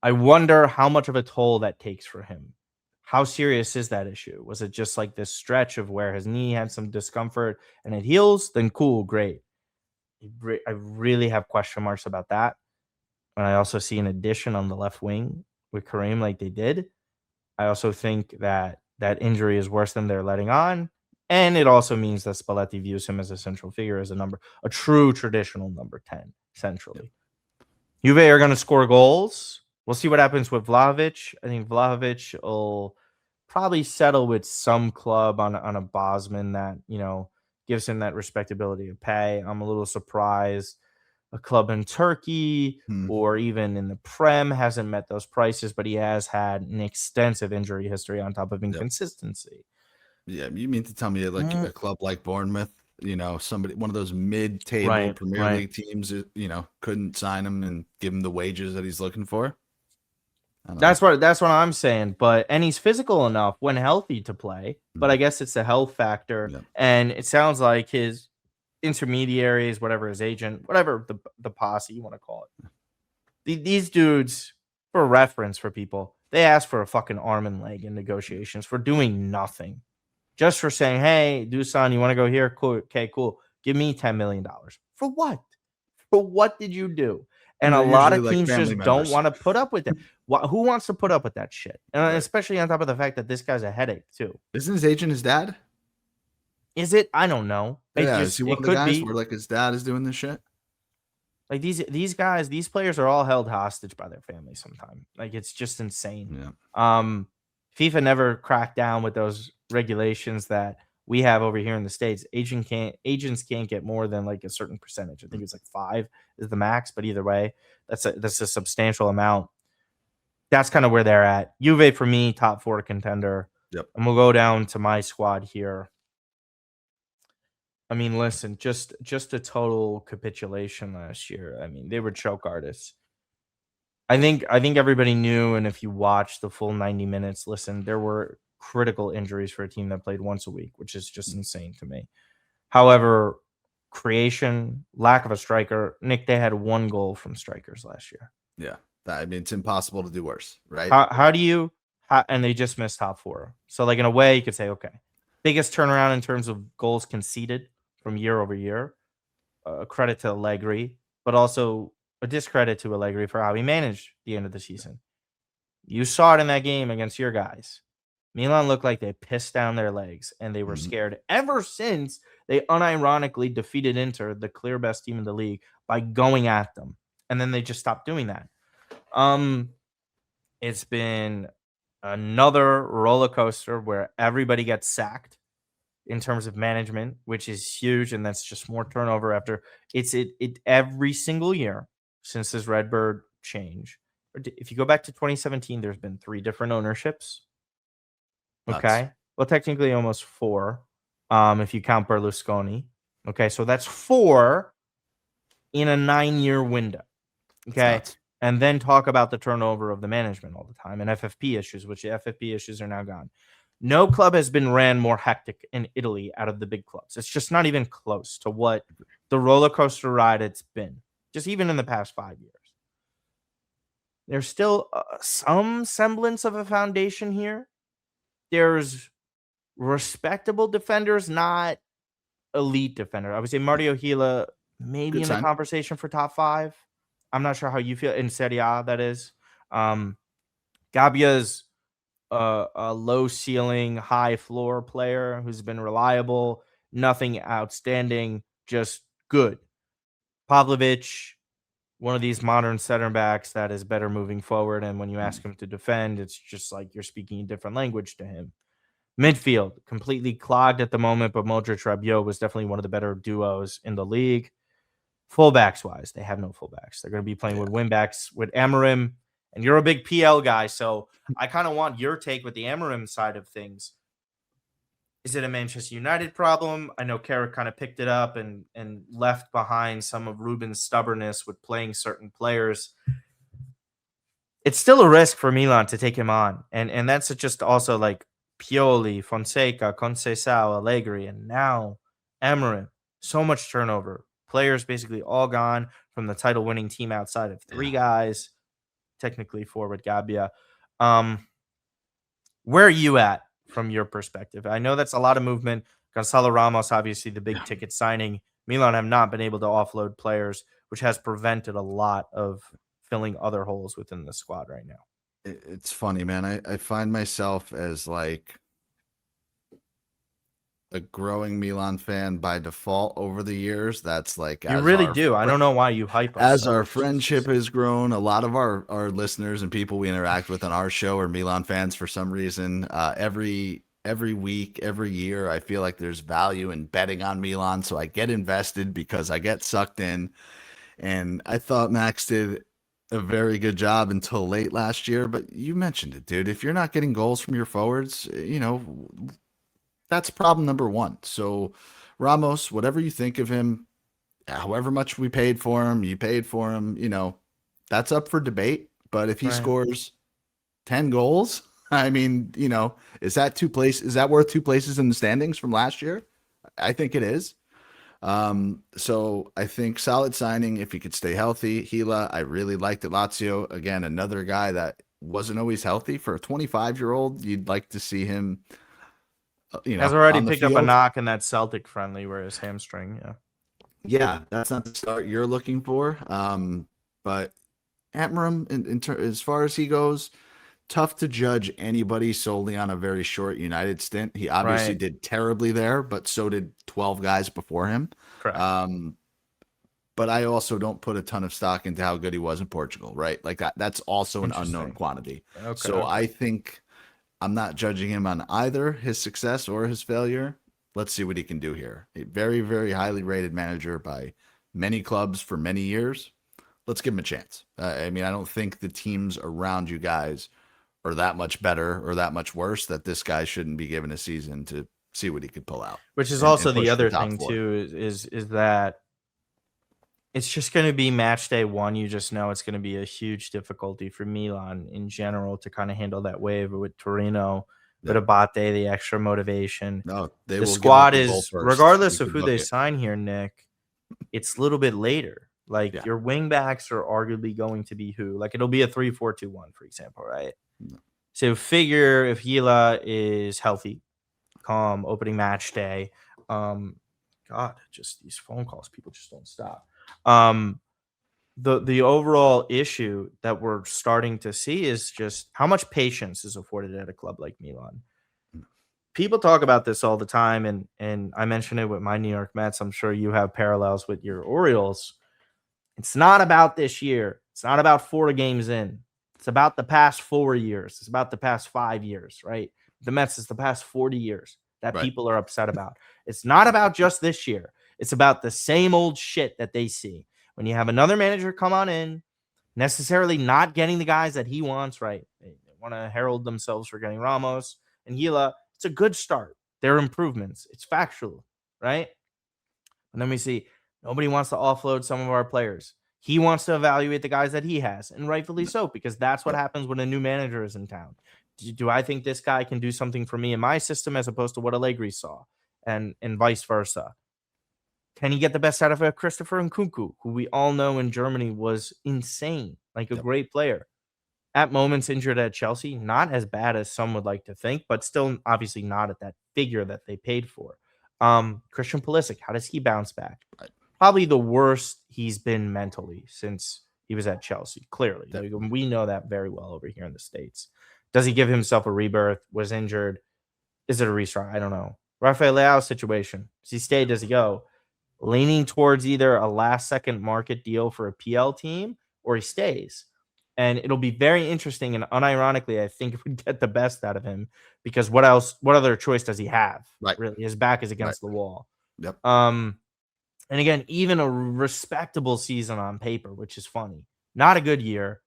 I wonder how much of a toll that takes for him. How serious is that issue? Was it just like this stretch of where his knee had some discomfort and it heals? Then cool, great. I really have question marks about that. And I also see an addition on the left wing with Kareem like they did. I also think that injury is worse than they're letting on. And it also means that Spalletti views him as a central figure, as a true traditional number 10, centrally. Yep. Juve are going to score goals. We'll see what happens with Vlahovic. I think Vlahovic will probably settle with some club on a Bosman that, gives him that respectability of pay. I'm a little surprised a club in Turkey or even in the Prem hasn't met those prices, but he has had an extensive injury history on top of inconsistency.
Yeah, you mean to tell me like a club like Bournemouth, one of those mid-table Premier League teams, couldn't sign him and give him the wages that he's looking for?
That's what I'm saying. And he's physical enough when healthy to play, but I guess it's the health factor. Yeah. And it sounds like his intermediaries, whatever his agent, whatever the posse you want to call it. These dudes, for reference for people, they ask for a fucking arm and leg in negotiations for doing nothing. Just for saying, hey, Dusan, you want to go here? Cool. Okay, cool. Give me $10 million. For what? For what did you do? And a lot of teams just don't want to put up with that. Who wants to put up with that shit? And especially on top of the fact that this guy's a headache, too.
Isn't his agent his dad?
Is it? I don't know.
Yeah, is he one of the guys where like his dad is doing this shit?
Like these guys, these players are all held hostage by their families sometimes. Like it's just insane.
Yeah.
FIFA never cracked down with those regulations that we have over here in the States. Agents can't get more than like a certain percentage. I think it's like 5 is the max, but either way, that's a substantial amount. That's kind of where they're at. Juve for me, top 4 contender.
Yep.
And we'll go down to my squad here. I mean, listen, just a total capitulation last year. I mean, they were choke artists. I think everybody knew, and if you watched the full 90 minutes, listen, there were critical injuries for a team that played once a week, which is just insane to me. However, creation, lack of a striker. Nick, they had 1 goal from strikers last year.
Yeah. I mean, it's impossible to do worse, right?
How do you and they just missed top 4. So like in a way you could say, okay, biggest turnaround in terms of goals conceded from year over year. Credit to Allegri, but also a discredit to Allegri for how he managed the end of the season. You saw it in that game against your guys. Milan looked like they pissed down their legs and they were scared ever since they unironically defeated Inter, the clear best team in the league, by going at them. And then they just stopped doing that. It's been another roller coaster where everybody gets sacked in terms of management, which is huge, and that's just more turnover after it every single year since this Redbird change. If you go back to 2017, there's been 3 different ownerships. Okay.
Nuts.
Well, technically almost 4, if you count Berlusconi. Okay, so that's 4 in a 9-year window. Okay. And then talk about the turnover of the management all the time and FFP issues, which the FFP issues are now gone. No club has been ran more hectic in Italy out of the big clubs. It's just not even close to what the roller coaster ride it's been, just even in the past 5 years. There's still some semblance of a foundation here. There's respectable defenders, not elite defender. I would say Mario Gila maybe in the conversation for top 5. I'm not sure how you feel in Serie A, that is. Gabbia's a low ceiling, high floor player who's been reliable, nothing outstanding, just good. Pavlovic, one of these modern center backs that is better moving forward. And when you ask him to defend, it's just like you're speaking a different language to him. Midfield, completely clogged at the moment, but Modric Rabiot was definitely one of the better duos in the league. Fullbacks wise, they have no fullbacks. They're going to be playing with wingbacks with Amorim, and you're a big PL guy, so I kind of want your take with the Amorim side of things. Is it a Manchester United problem? I know Carrick kind of picked it up and left behind some of Ruben's stubbornness with playing certain players. It's still a risk for Milan to take him on, and that's just also like Pioli, Fonseca, Conceição, Allegri, and now Amorim. So much turnover. Players basically all gone from the title-winning team outside of 3 guys, technically 4 with Gabbia. Where are you at from your perspective? I know that's a lot of movement. Gonzalo Ramos, obviously the big ticket signing. Milan have not been able to offload players, which has prevented a lot of filling other holes within the squad right now.
It's funny, man. I find myself as like a growing Milan fan by default over the years. That's like
you really do. I don't know why you hype us.
As our friendship has grown, a lot of our listeners and people we interact with on our show are Milan fans for some reason. Every week, every year, I feel like there's value in betting on Milan, so I get invested because I get sucked in. And I thought Max did a very good job until late last year, but you mentioned it, dude. If you're not getting goals from your forwards, that's problem number 1. So Ramos, whatever you think of him, however much we paid for him, you paid for him, that's up for debate. But if he scores 10 goals, I mean, is that worth 2 places in the standings from last year? I think it is. So I think solid signing if he could stay healthy. Gila, I really liked at Lazio. Again, another guy that wasn't always healthy. For a 25-year-old, you'd like to see him
has already picked up a knock in that Celtic friendly where his hamstring.
Yeah, that's not the start you're looking for. But Amorim, as far as he goes, tough to judge anybody solely on a very short United stint. He obviously did terribly there, but so did 12 guys before him.
Correct.
But I also don't put a ton of stock into how good he was in Portugal, right? Like that's also an unknown quantity. So I think I'm not judging him on either his success or his failure. Let's see what he can do here. A very, very highly rated manager by many clubs for many years. Let's give him a chance. I mean, I don't think the teams around you guys are that much better or that much worse that this guy shouldn't be given a season to see what he could pull out.
Which is also the other thing too, is that it's just going to be match day 1. You just know it's going to be a huge difficulty for Milan in general to kind of handle that wave with Torino, with Abate, the extra motivation.
No,
the squad is, regardless of who they sign here, Nick, it's a little bit later. Like
Yeah.
your wing backs are arguably going to be who? Like it'll be a 3-4-2-1, for example, right? So figure if Gila is healthy, calm, opening match day. God, just these phone calls, people just don't stop. The overall issue that we're starting to see is just how much patience is afforded at a club like Milan. People talk about this all the time, and I mentioned it with my New York Mets. I'm sure you have parallels with your Orioles. It's not about this year. It's not about 4 games in. It's about the past 4 years. It's about the past 5 years, right? The Mets is the past 40 years that people are upset about. It's not about just this year. It's about the same old shit that they see. When you have another manager come on in, necessarily not getting the guys that he wants, right? They want to herald themselves for getting Ramos and Gila. It's a good start. They're improvements. It's factual, right? And then we see nobody wants to offload some of our players. He wants to evaluate the guys that he has, and rightfully so, because that's what happens when a new manager is in town. Do I think this guy can do something for me in my system as opposed to what Allegri saw, and vice versa? Can he get the best out of Christopher Nkunku, who we all know in Germany was insane, like a great player? At moments injured at Chelsea, not as bad as some would like to think, but still obviously not at that figure that they paid for. Christian Pulisic, how does he bounce back? Probably the worst he's been mentally since he was at Chelsea, clearly. Like, we know that very well over here in the States. Does he give himself a rebirth? Was injured? Is it a restart? I don't know. Rafael Leao's situation. Does he stay? Does he go? Leaning towards either a last-second market deal for a PL team or he stays. And it'll be very interesting. And unironically, I think it would get the best out of him because what other choice does he have?
Right.
Really, his back is against the wall.
Yep.
And again, even a respectable season on paper, which is funny. Not a good year,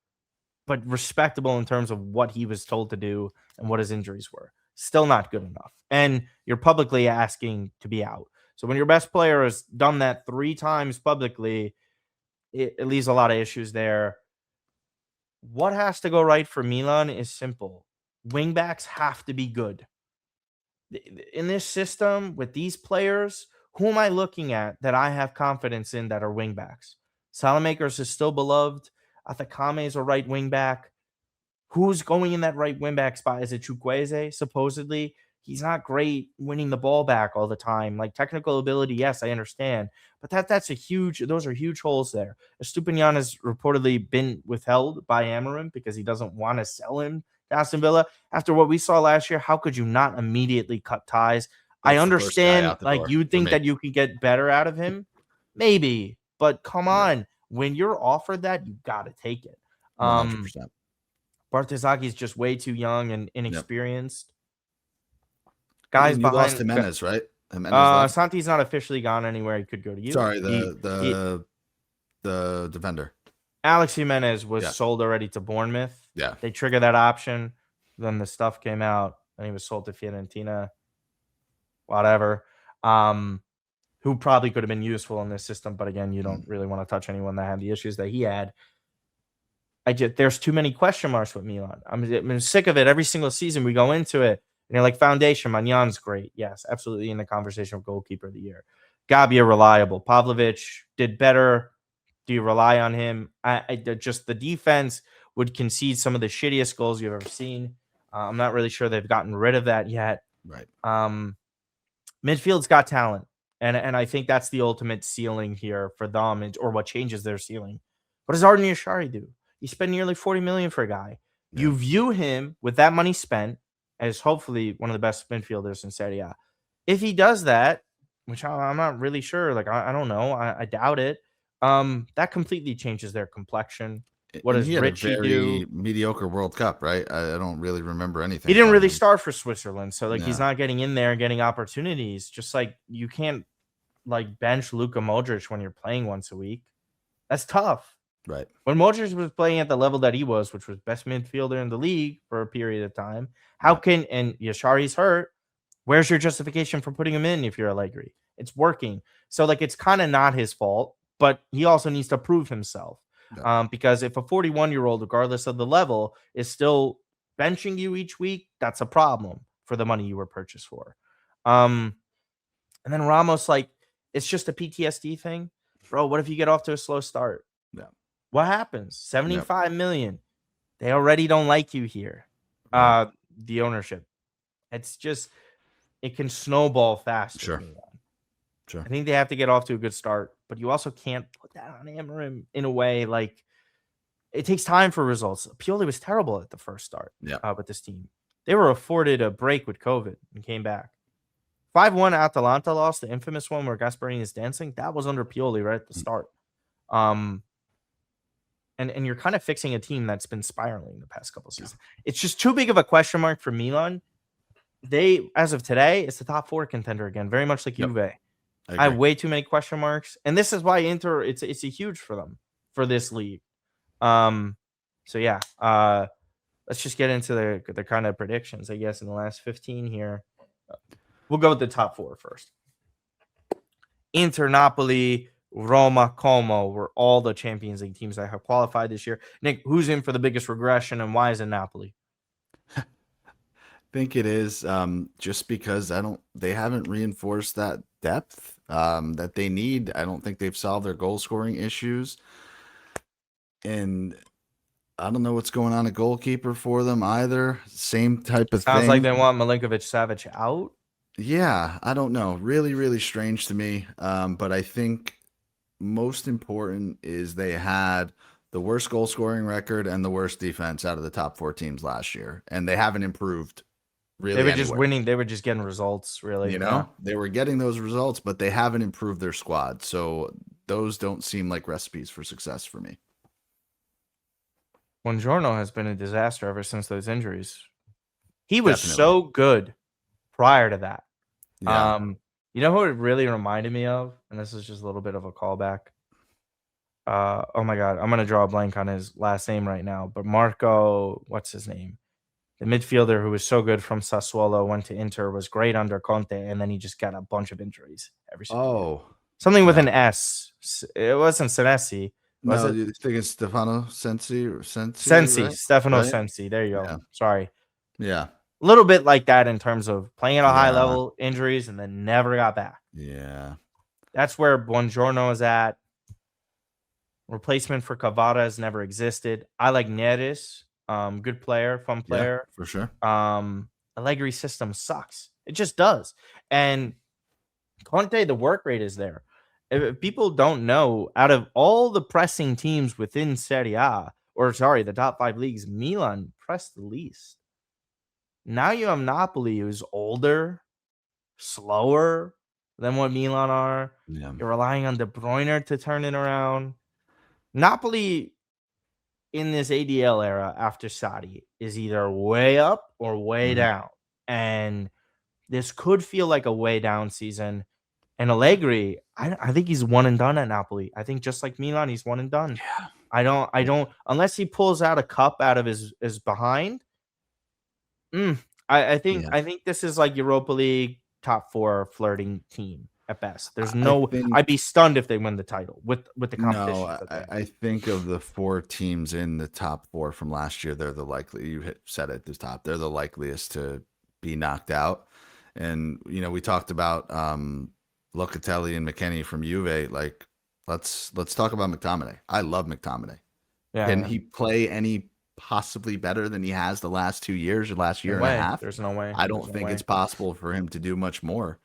but respectable in terms of what he was told to do and what his injuries were. Still not good enough. And you're publicly asking to be out. So when your best player has done that 3 times publicly, it leaves a lot of issues there. What has to go right for Milan is simple. Wingbacks have to be good. In this system with these players, who am I looking at that I have confidence in that are wingbacks? Salamakers is still beloved. Atakame is a right wingback. Who's going in that right wingback spot? Is it Chukwueze? Supposedly, he's not great winning the ball back all the time. Like technical ability, yes, I understand, but those are huge holes there. Estupiñán has reportedly been withheld by Amorim because he doesn't want to sell him to Aston Villa. After what we saw last year, how could you not immediately cut ties? I understand, like you'd think that you could get better out of him, maybe, but come on, when you're offered that, you got to take it.
100%.
Bartezaki is just way too young and inexperienced.
Guys behind. You lost Jimenez, right?
Santi's not officially gone anywhere. He could go to you.
Sorry, the defender.
Alex Jimenez was sold already to Bournemouth.
Yeah.
They triggered that option. Then the stuff came out, and he was sold to Fiorentina. Whatever. Who probably could have been useful in this system, but again, you don't really want to touch anyone that had the issues that he had. There's too many question marks with Milan. I'm sick of it. Every single season we go into it, and you're like, foundation, Magnan's great. Yes, absolutely in the conversation of goalkeeper of the year. Gabbia, reliable. Pavlovic did better. Do you rely on him? Just the defense would concede some of the shittiest goals you've ever seen. I'm not really sure they've gotten rid of that yet.
Right.
Midfield's got talent, and I think that's the ultimate ceiling here for them, or what changes their ceiling. What does Arden Yashari do? You spend nearly $40 million for a guy. Yeah. You view him with that money spent as hopefully one of the best midfielders in Serie A. If he does that, which I'm not really sure, like I don't know, I doubt it. That completely changes their complexion. What does Richie do?
Mediocre World Cup, right? I don't really remember anything.
He didn't really start for Switzerland, so he's not getting in there and getting opportunities. Just like you can't like bench Luka Modric when you're playing once a week. That's tough.
Right.
When Modric was playing at the level that he was, which was best midfielder in the league for a period of time, and Yashari's hurt, where's your justification for putting him in if you're Allegri? It's working. So, it's kind of not his fault, but he also needs to prove himself. Yeah. Because if a 41-year-old, regardless of the level, is still benching you each week, that's a problem for the money you were purchased for. And then Ramos, it's just a PTSD thing. Bro, what if you get off to a slow start?
Yeah.
What happens? 75
Yep.
million. They already don't like you here.
Right.
The ownership. It's just it can snowball fast with
Sure.
Milan.
Sure.
I think they have to get off to a good start, but you also can't put that on Amorim in a way like it takes time for results. Pioli was terrible at the first start with this team. They were afforded a break with COVID and came back. 5-1 Atalanta lost, the infamous one where Gasperini is dancing. That was under Pioli right at the start. And you're kind of fixing a team that's been spiraling the past couple of seasons. It's just too big of a question mark for Milan. They, as of today, it's the top 4 contender again, very much like Juve. I have way too many question marks, and this is why Inter it's a huge for them for this league. So yeah, let's just get into the kind of predictions, I guess, in the last 15 here. We'll go with the top 4 first. Inter, Napoli, Roma, Como were all the Champions League teams that have qualified this year. Nick, who's in for the biggest regression, and why is it Napoli?
I think it is just because they haven't reinforced that depth that they need. I don't think they've solved their goal scoring issues. And I don't know what's going on at goalkeeper for them either. Same type of thing.
Sounds like they want Milinkovic-Savic out.
Yeah, I don't know. Really, really strange to me. But I think most important is they had the worst goal scoring record and the worst defense out of the top 4 teams last year, and they haven't improved. Really,
they were just winning. They were just getting results. Really,
they were getting those results, but they haven't improved their squad. So those don't seem like recipes for success for me.
Buongiorno has been a disaster ever since those injuries. He was so good prior to that.
Yeah.
You know who it really reminded me of? And this is just a little bit of a callback. Oh my God, I'm gonna draw a blank on his last name right now. But Marco, what's his name? The midfielder who was so good from Sassuolo, went to Inter, was great under Conte, and then he just got a bunch of injuries every single year. Something with an S. It wasn't Senesi. Was it?
You think it's Stefano Sensi?
Sensi,
right?
Stefano Sensi. There you go.
Yeah.
Sorry.
Yeah.
A little bit like that in terms of playing at a high level, injuries, and then never got back.
Yeah.
That's where Buongiorno is at. Replacement for Cavada has never existed. I like Neres. Good player, fun player.
Yeah, for sure.
Allegri's system sucks. It just does. And Conte, the work rate is there. If people don't know, out of all the pressing teams within Serie A, the top 5 leagues, Milan pressed the least. Now you have Napoli, who's older, slower than what Milan are.
Yeah.
You're relying on De Bruyne to turn it around. Napoli in this ADL era after Sarri is either way up or way down. And this could feel like a way down season. And Allegri, I think he's one and done at Napoli. I think just like Milan, he's one and done.
Yeah.
I don't unless he pulls out a cup out of his behind. I think this is like Europa League top 4 flirting team at best. There's I'd be stunned if they win the title with the competition.
No, I think of the 4 teams in the top 4 from last year, they're you said it at the top, they're the likeliest to be knocked out. And we talked about Locatelli and McKennie from Juve. Like, let's talk about McTominay. I love McTominay. Can he play any possibly better than he has the last 2 years or last year and a half?
There's no way.
I don't think it's possible for him to do much more.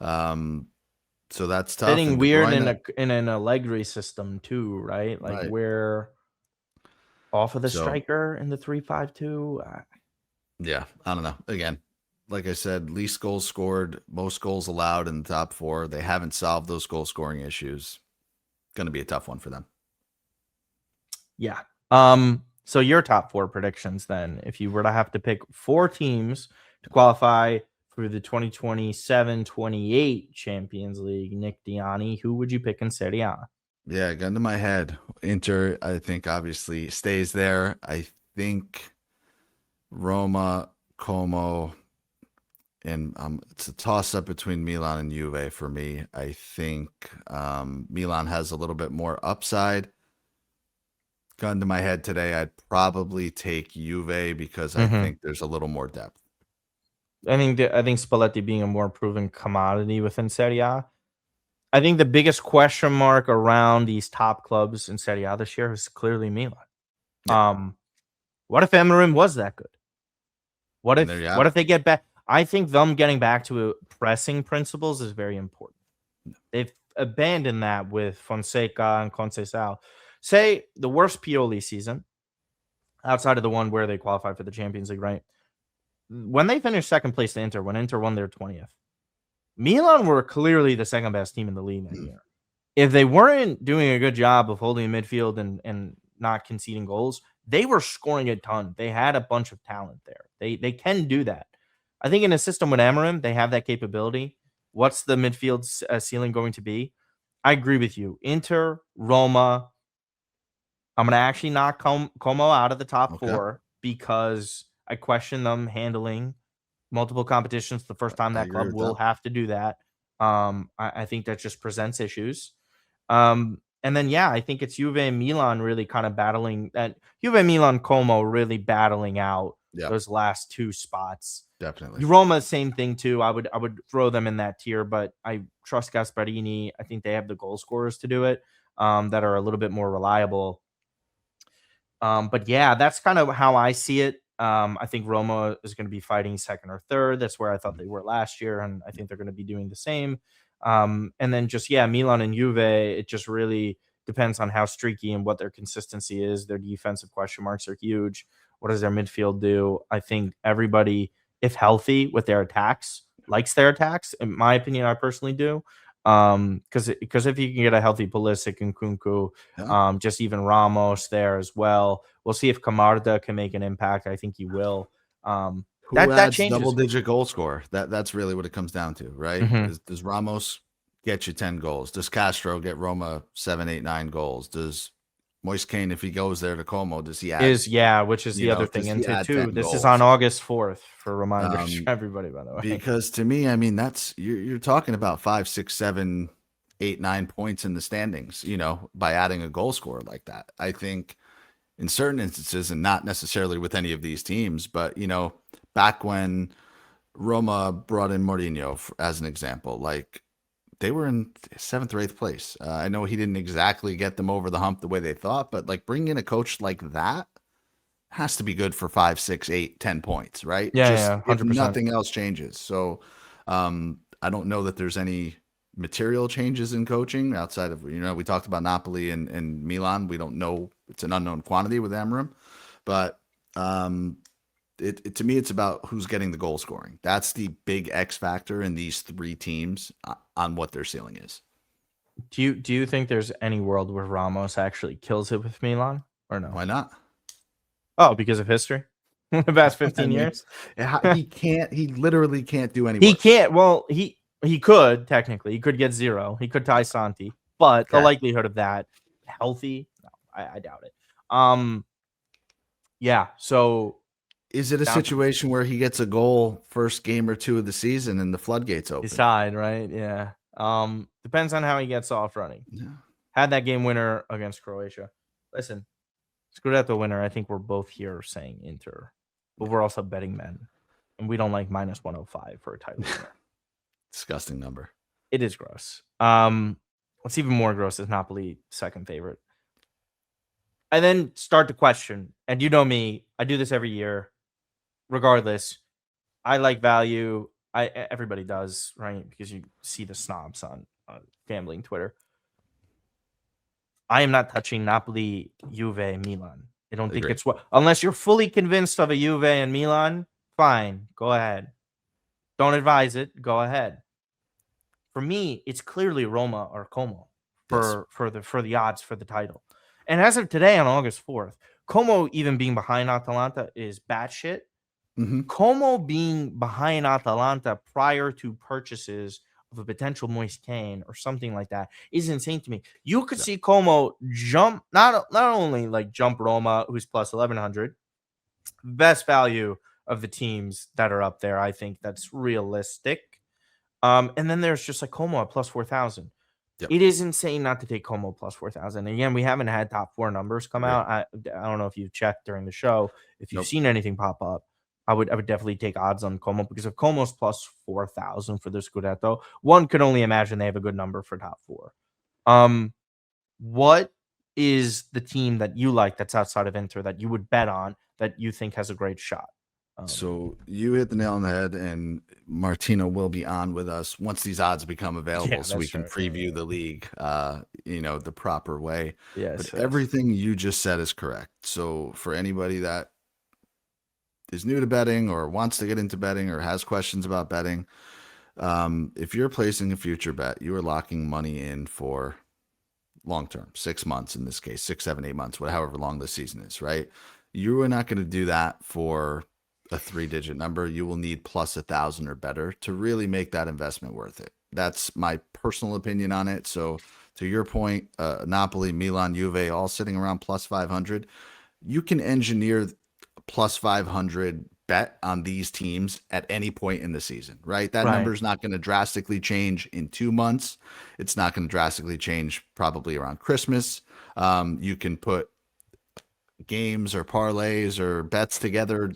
So that's tough.
Fitting weird in an Allegri system too, right? Like we're off of the striker in the 3-5-2.
Yeah, I don't know. Again, like I said, least goals scored, most goals allowed in the top 4. They haven't solved those goal scoring issues. Going to be a tough one for them.
Yeah. So your top 4 predictions then, if you were to have to pick 4 teams to qualify for the 2027-28 Champions League, Nick Dianni, who would you pick in Serie A?
Yeah, gun to my head. Inter, I think, obviously stays there. I think Roma, Como, and it's a toss-up between Milan and Juve for me. I think Milan has a little bit more upside. Gun to my head today, I'd probably take Juve because I think there's a little more depth.
I think Spalletti being a more proven commodity within Serie A. I think the biggest question mark around these top clubs in Serie A this year is clearly Milan.
Yeah.
What if Emerim was that good? What
And there you have
if
it.
they get back? I think them getting back to pressing principles is very important. They've abandoned that with Fonseca and Conceição. Say the worst Pioli season, outside of the one where they qualified for the Champions League, right? When they finished second place to Inter, when Inter won their 20th, Milan were clearly the second best team in the league that year. If they weren't doing a good job of holding midfield and not conceding goals, they were scoring a ton. They had a bunch of talent there. They can do that. I think in a system with Amorim, they have that capability. What's the midfield ceiling going to be? I agree with you. Inter, Roma. I'm going to actually knock Como out of the top four because I question them handling multiple competitions the first time that club will have to do that. I think that just presents issues. And then, yeah, I think it's Juve and Milan really kind of battling that. Juve, Milan, Como really battling out those last two spots.
Definitely.
Roma, same thing too. I would throw them in that tier, but I trust Gasparini. I think they have the goal scorers to do it that are a little bit more reliable. But yeah, that's kind of how I see it. I think Roma is going to be fighting second or third. That's where I thought they were last year, and I think they're going to be doing the same. And then just, yeah, Milan and Juve, it just really depends on how streaky and what their consistency is. Their defensive question marks are huge. What does their midfield do? I think everybody, if healthy with their attacks, likes their attacks. In my opinion, I personally do. Because if you can get a healthy Pulisic and Kunku, just even Ramos there as well. We'll see if Camarda can make an impact. I think he will.
Who adds double-digit goal scorer? That's really what it comes down to, right?
Mm-hmm.
Does Ramos get you 10 goals? Does Castro get Roma 7, 8, 9 goals? Does Moise Kean, if he goes there to Como, does he add?
Which is the other thing into too. This is on August 4th for reminders for everybody, by the way.
Because to me, I mean, that's you're talking about 5, 6, 7, 8, 9 points in the standings, by adding a goal scorer like that. I think in certain instances, and not necessarily with any of these teams, but back when Roma brought in Mourinho as an example, like they were in 7th or 8th place. I know he didn't exactly get them over the hump the way they thought, but like bringing in a coach like that has to be good for 5, 6, 8, 10 points, right?
Yeah, 100%.
If nothing else changes. So I don't know that there's any material changes in coaching outside of, we talked about Napoli and Milan. We don't know. It's an unknown quantity with Amorim, but to me, it's about who's getting the goal scoring. That's the big X factor in these three teams on what their ceiling is.
Do you think there's any world where Ramos actually kills it with Milan or no?
Why not?
Oh, because of history? The past 15 years?
He can't. He literally can't do any
worse. He can't. Well, he could technically. He could get 0. He could tie Santi, but the likelihood of that healthy, no, I doubt it. Yeah. So,
is it a situation where he gets a goal first game or two of the season and the floodgates open?
He's tied, right? Yeah. Depends on how he gets off running. Yeah. Had that game winner against Croatia. Listen, Scudetto winner. I think we're both here saying Inter, but we're also betting men, and we don't like minus 105 for a title winner.
Disgusting number.
It is gross. What's even more gross is Napoli second favorite. I then start to question, and you know me, I do this every year. Regardless, I like value. Everybody does, right? Because you see the snobs on gambling Twitter. I am not touching Napoli, Juve, Milan. I don't think it's unless you're fully convinced of a Juve and Milan. Fine, go ahead. Don't advise it. Go ahead. For me, it's clearly Roma or Como for the odds for the title. And as of today, on August 4th, Como even being behind Atalanta is batshit.
Mm-hmm.
Como being behind Atalanta prior to purchases of a potential Moise Kean or something like that is insane to me. You could see Como jump, not only like jump Roma, who's plus 1,100, best value of the teams that are up there. I think that's realistic. And then there's just like Como at plus 4,000. Yep. It is insane not to take Como plus 4,000. Again, we haven't had top 4 numbers come out. I don't know if you've checked during the show, if you've seen anything pop up. I would definitely take odds on Como, because if Como's plus 4,000 for the Scudetto, one could only imagine they have a good number for top four. What is the team that you like that's outside of Inter that you would bet on that you think has a great shot?
So you hit the nail on the head, and Martino will be on with us once these odds become available,
Yeah,
so we
that's
can
right.
preview the league, the proper way.
Yes,
But
yes.
everything you just said is correct. So for anybody that is new to betting or wants to get into betting or has questions about betting, if you're placing a future bet, you are locking money in for long term, 6 months in this case, 6, 7, 8 months, however long the season is, right? You are not going to do that for a 3-digit number. You will need plus 1,000 or better to really make that investment worth it. That's my personal opinion on it. So to your point, Napoli, Milan, Juve, all sitting around plus 500. You can engineer plus 500 bet on these teams at any point in the season, right? That
Right.
number is not going to drastically change in 2 months. It's not going to drastically change probably around Christmas. You can put games or parlays or bets together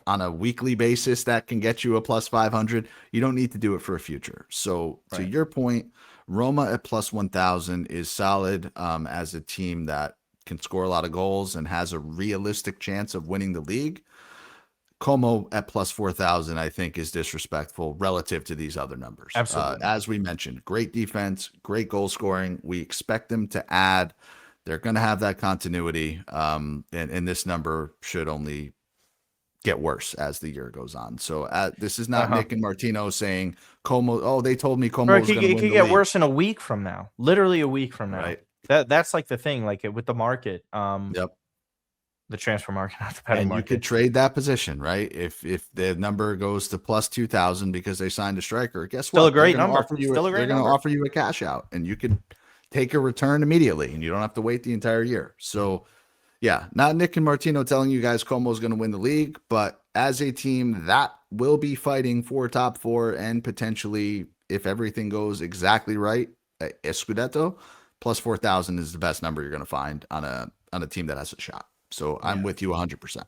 on a weekly basis that can get you a plus 500. You don't need to do it for a future. So to
Right.
your point, Roma at plus 1,000 is solid as a team that can score a lot of goals and has a realistic chance of winning the league. Como at plus 4,000, I think, is disrespectful relative to these other numbers.
Absolutely.
As we mentioned, great defense, great goal scoring. We expect them to add. They're going to have that continuity, and this number should only get worse as the year goes on. So this is not Nick and Martino saying Como. Oh, they told me Como was going to
It
win
could
the
get
league.
worse in a week from now. Literally a week from now.
Right.
That's like the thing, like with the market.
Yep.
The transfer market, not the betting
And
market.
you could trade that position, right? If the number goes to plus 2,000 because they signed a striker, guess
Still
what?
a great
They're going to
number.
offer you.
Still a
They're
great
going to
number.
offer you a cash out, and you could take a return immediately, and you don't have to wait the entire year. So, yeah, not Nick and Martino telling you guys Como is going to win the league, but as a team that will be fighting for top four and potentially, if everything goes exactly right, a Scudetto, plus 4,000 is the best number you're going to find on a team that has a shot. So I'm with you 100%.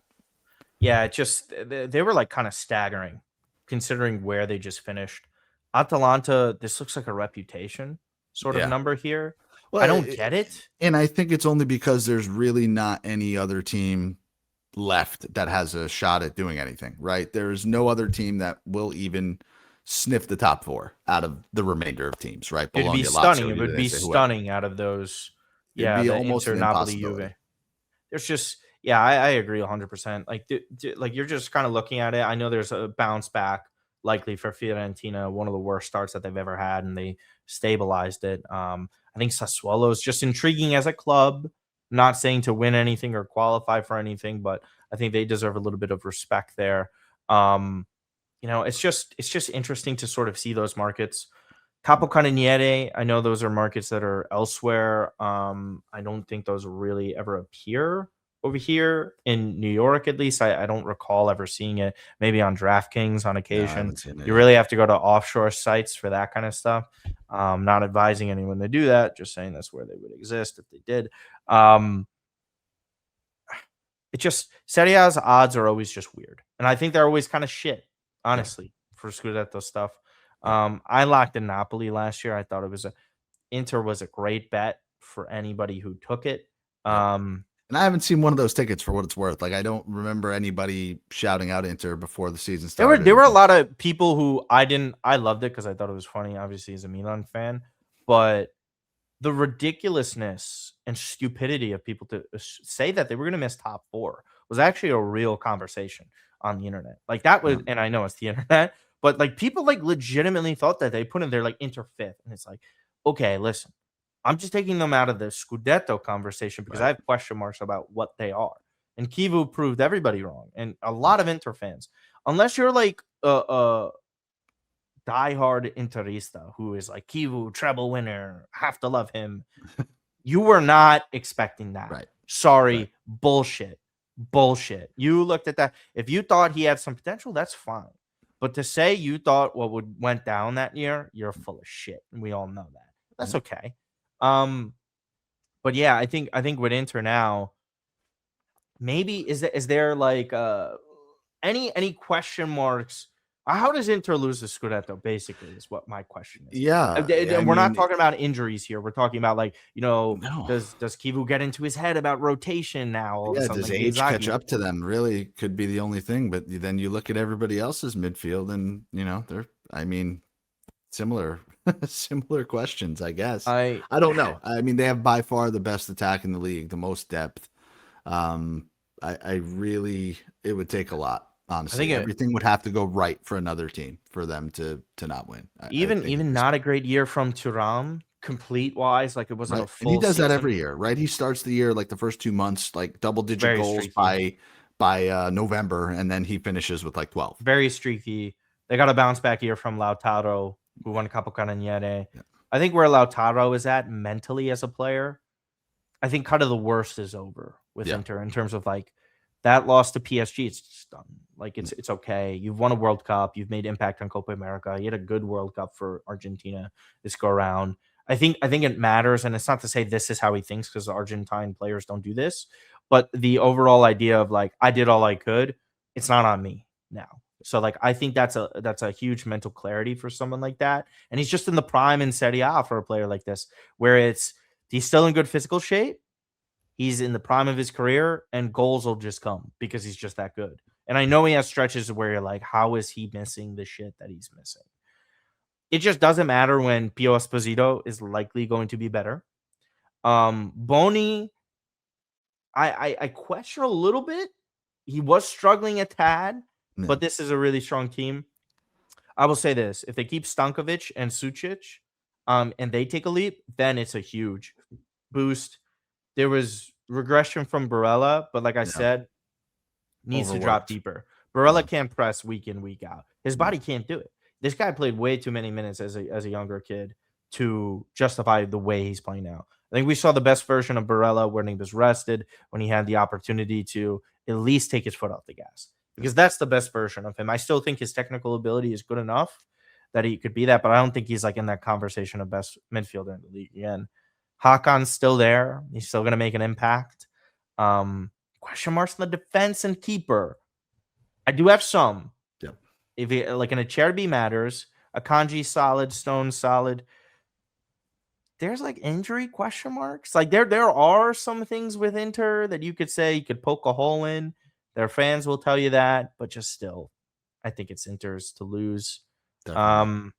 Yeah, it just they were like kind of staggering considering where they just finished. Atalanta, this looks like a reputation sort of number here.
Well,
I don't get it.
And I think it's only because there's really not any other team left that has a shot at doing anything, right? There's no other team that will even sniff the top four out of the remainder of teams, right?
It'd be
Bologna,
stunning.
Lazio,
It would be
Udinese, whoever.
stunning out of those.
It'd
Yeah,
be
the
almost
Inter,
an
Napoli,
impossibility.
Juve. There's just, yeah, I agree 100%. Like you're just kind of looking at it. I know there's a bounce back likely for Fiorentina, one of the worst starts that they've ever had, and they stabilized it. I think Sassuolo is just intriguing as a club. Not saying to win anything or qualify for anything, but I think they deserve a little bit of respect there. It's just interesting to sort of see those markets. Capocannoniere, I know those are markets that are elsewhere. I don't think those really ever appear over here in New York, at least. I don't recall ever seeing it. Maybe on DraftKings on
No, I
occasion.
haven't seen it
You
yet.
really have to go to offshore sites for that kind of stuff. Not advising anyone to do that, just saying that's where they would exist if they did. It just, Serie A's odds are always just weird. And I think they're always kind of shit, honestly, for Scudetto stuff. I locked in Napoli last year. I thought Inter was a great bet for anybody who took it.
And I haven't seen one of those tickets for what it's worth. Like, I don't remember anybody shouting out Inter before the season started.
There were a lot of people who I loved it because I thought it was funny, obviously, as a Milan fan. But the ridiculousness and stupidity of people to say that they were going to miss top four was actually a real conversation on the internet. Like that was, and I know it's the internet, but like people like legitimately thought that they put in there like Inter fifth. And it's like, okay, listen, I'm just taking them out of the Scudetto conversation because I have question marks about what they are. And Kivu proved everybody wrong. And a lot of Inter fans, unless you're like a diehard Interista who is like Kivu treble winner, have to love him. You were not expecting that.
Right.
Sorry, bullshit. You looked at that. If you thought he had some potential, that's fine. But to say you thought what went down that year, you're full of shit, and we all know that. That's okay. But yeah, I think with Inter now, maybe is there like any question marks? How does Inter lose the Scudetto? Basically, is what my question is.
Yeah, I
We're not
mean,
talking about injuries here. We're talking about like
no.
does Kivu get into his head about rotation now? All of a
Yeah,
sudden,
does
like
age catch
Inzaghi.
up to them? Really could be the only thing. But then you look at everybody else's midfield, and they're, I mean, similar, similar questions, I guess.
I
I don't know. I mean, they have by far the best attack in the league, the most depth. Um, I really, it would take a lot,
I think
honestly. Everything would have to go right for another team for them to not win. I think at
even
this
not a
point.
great year from Thuram, complete wise, like it wasn't a
Right. And he
full
does that every
season.
year, right? He starts the year like the first 2 months, like double digit
Very
goals
streaky.
by November, and then he finishes with like 12.
Very streaky. They got a bounce back year from Lautaro, who won Capocannoniere.
Yeah.
I think where Lautaro is at mentally as a player, I think kind of the worst is over with
Yeah.
Inter in terms of like that loss to PSG. It's just done. Like it's okay. You've won a World Cup. You've made impact on Copa America. You had a good World Cup for Argentina this go around. I think it matters, and it's not to say this is how he thinks because Argentine players don't do this, but the overall idea of like I did all I could. It's not on me now. So like I think that's a huge mental clarity for someone like that, and he's just in the prime in Serie A for a player like this, where he's still in good physical shape. He's in the prime of his career, and goals will just come because he's just that good. And I know he has stretches where you're like, how is he missing the shit that he's missing? It just doesn't matter when Pio Esposito is likely going to be better. Boni, I question a little bit. He was struggling a tad,
Yeah.
but this is a really strong team. I will say this: if they keep Stankovic and Sucic, and they take a leap, then it's a huge boost. There was regression from Barella, but like I
Yeah.
said, needs to drop
Overworked.
deeper. Barella
Yeah.
can't press week in, week out. His
Yeah.
body can't do it. This guy played way too many minutes as a younger kid to justify the way he's playing now. I think we saw the best version of Barella when he was rested, when he had the opportunity to at least take his foot off the gas. Because that's the best version of him. I still think his technical ability is good enough that he could be that, but I don't think he's like in that conversation of best midfielder in the league again. Hakan's still there. He's still going to make an impact. Question marks on the defense and keeper. I do have some.
Yep.
If it, like in a Cherby matters, Akanji solid, Stone solid. There's like injury question marks. Like there are some things with Inter that you could say you could poke a hole in. Their fans will tell you that, but just still, I think it's Inter's to lose.
Definitely.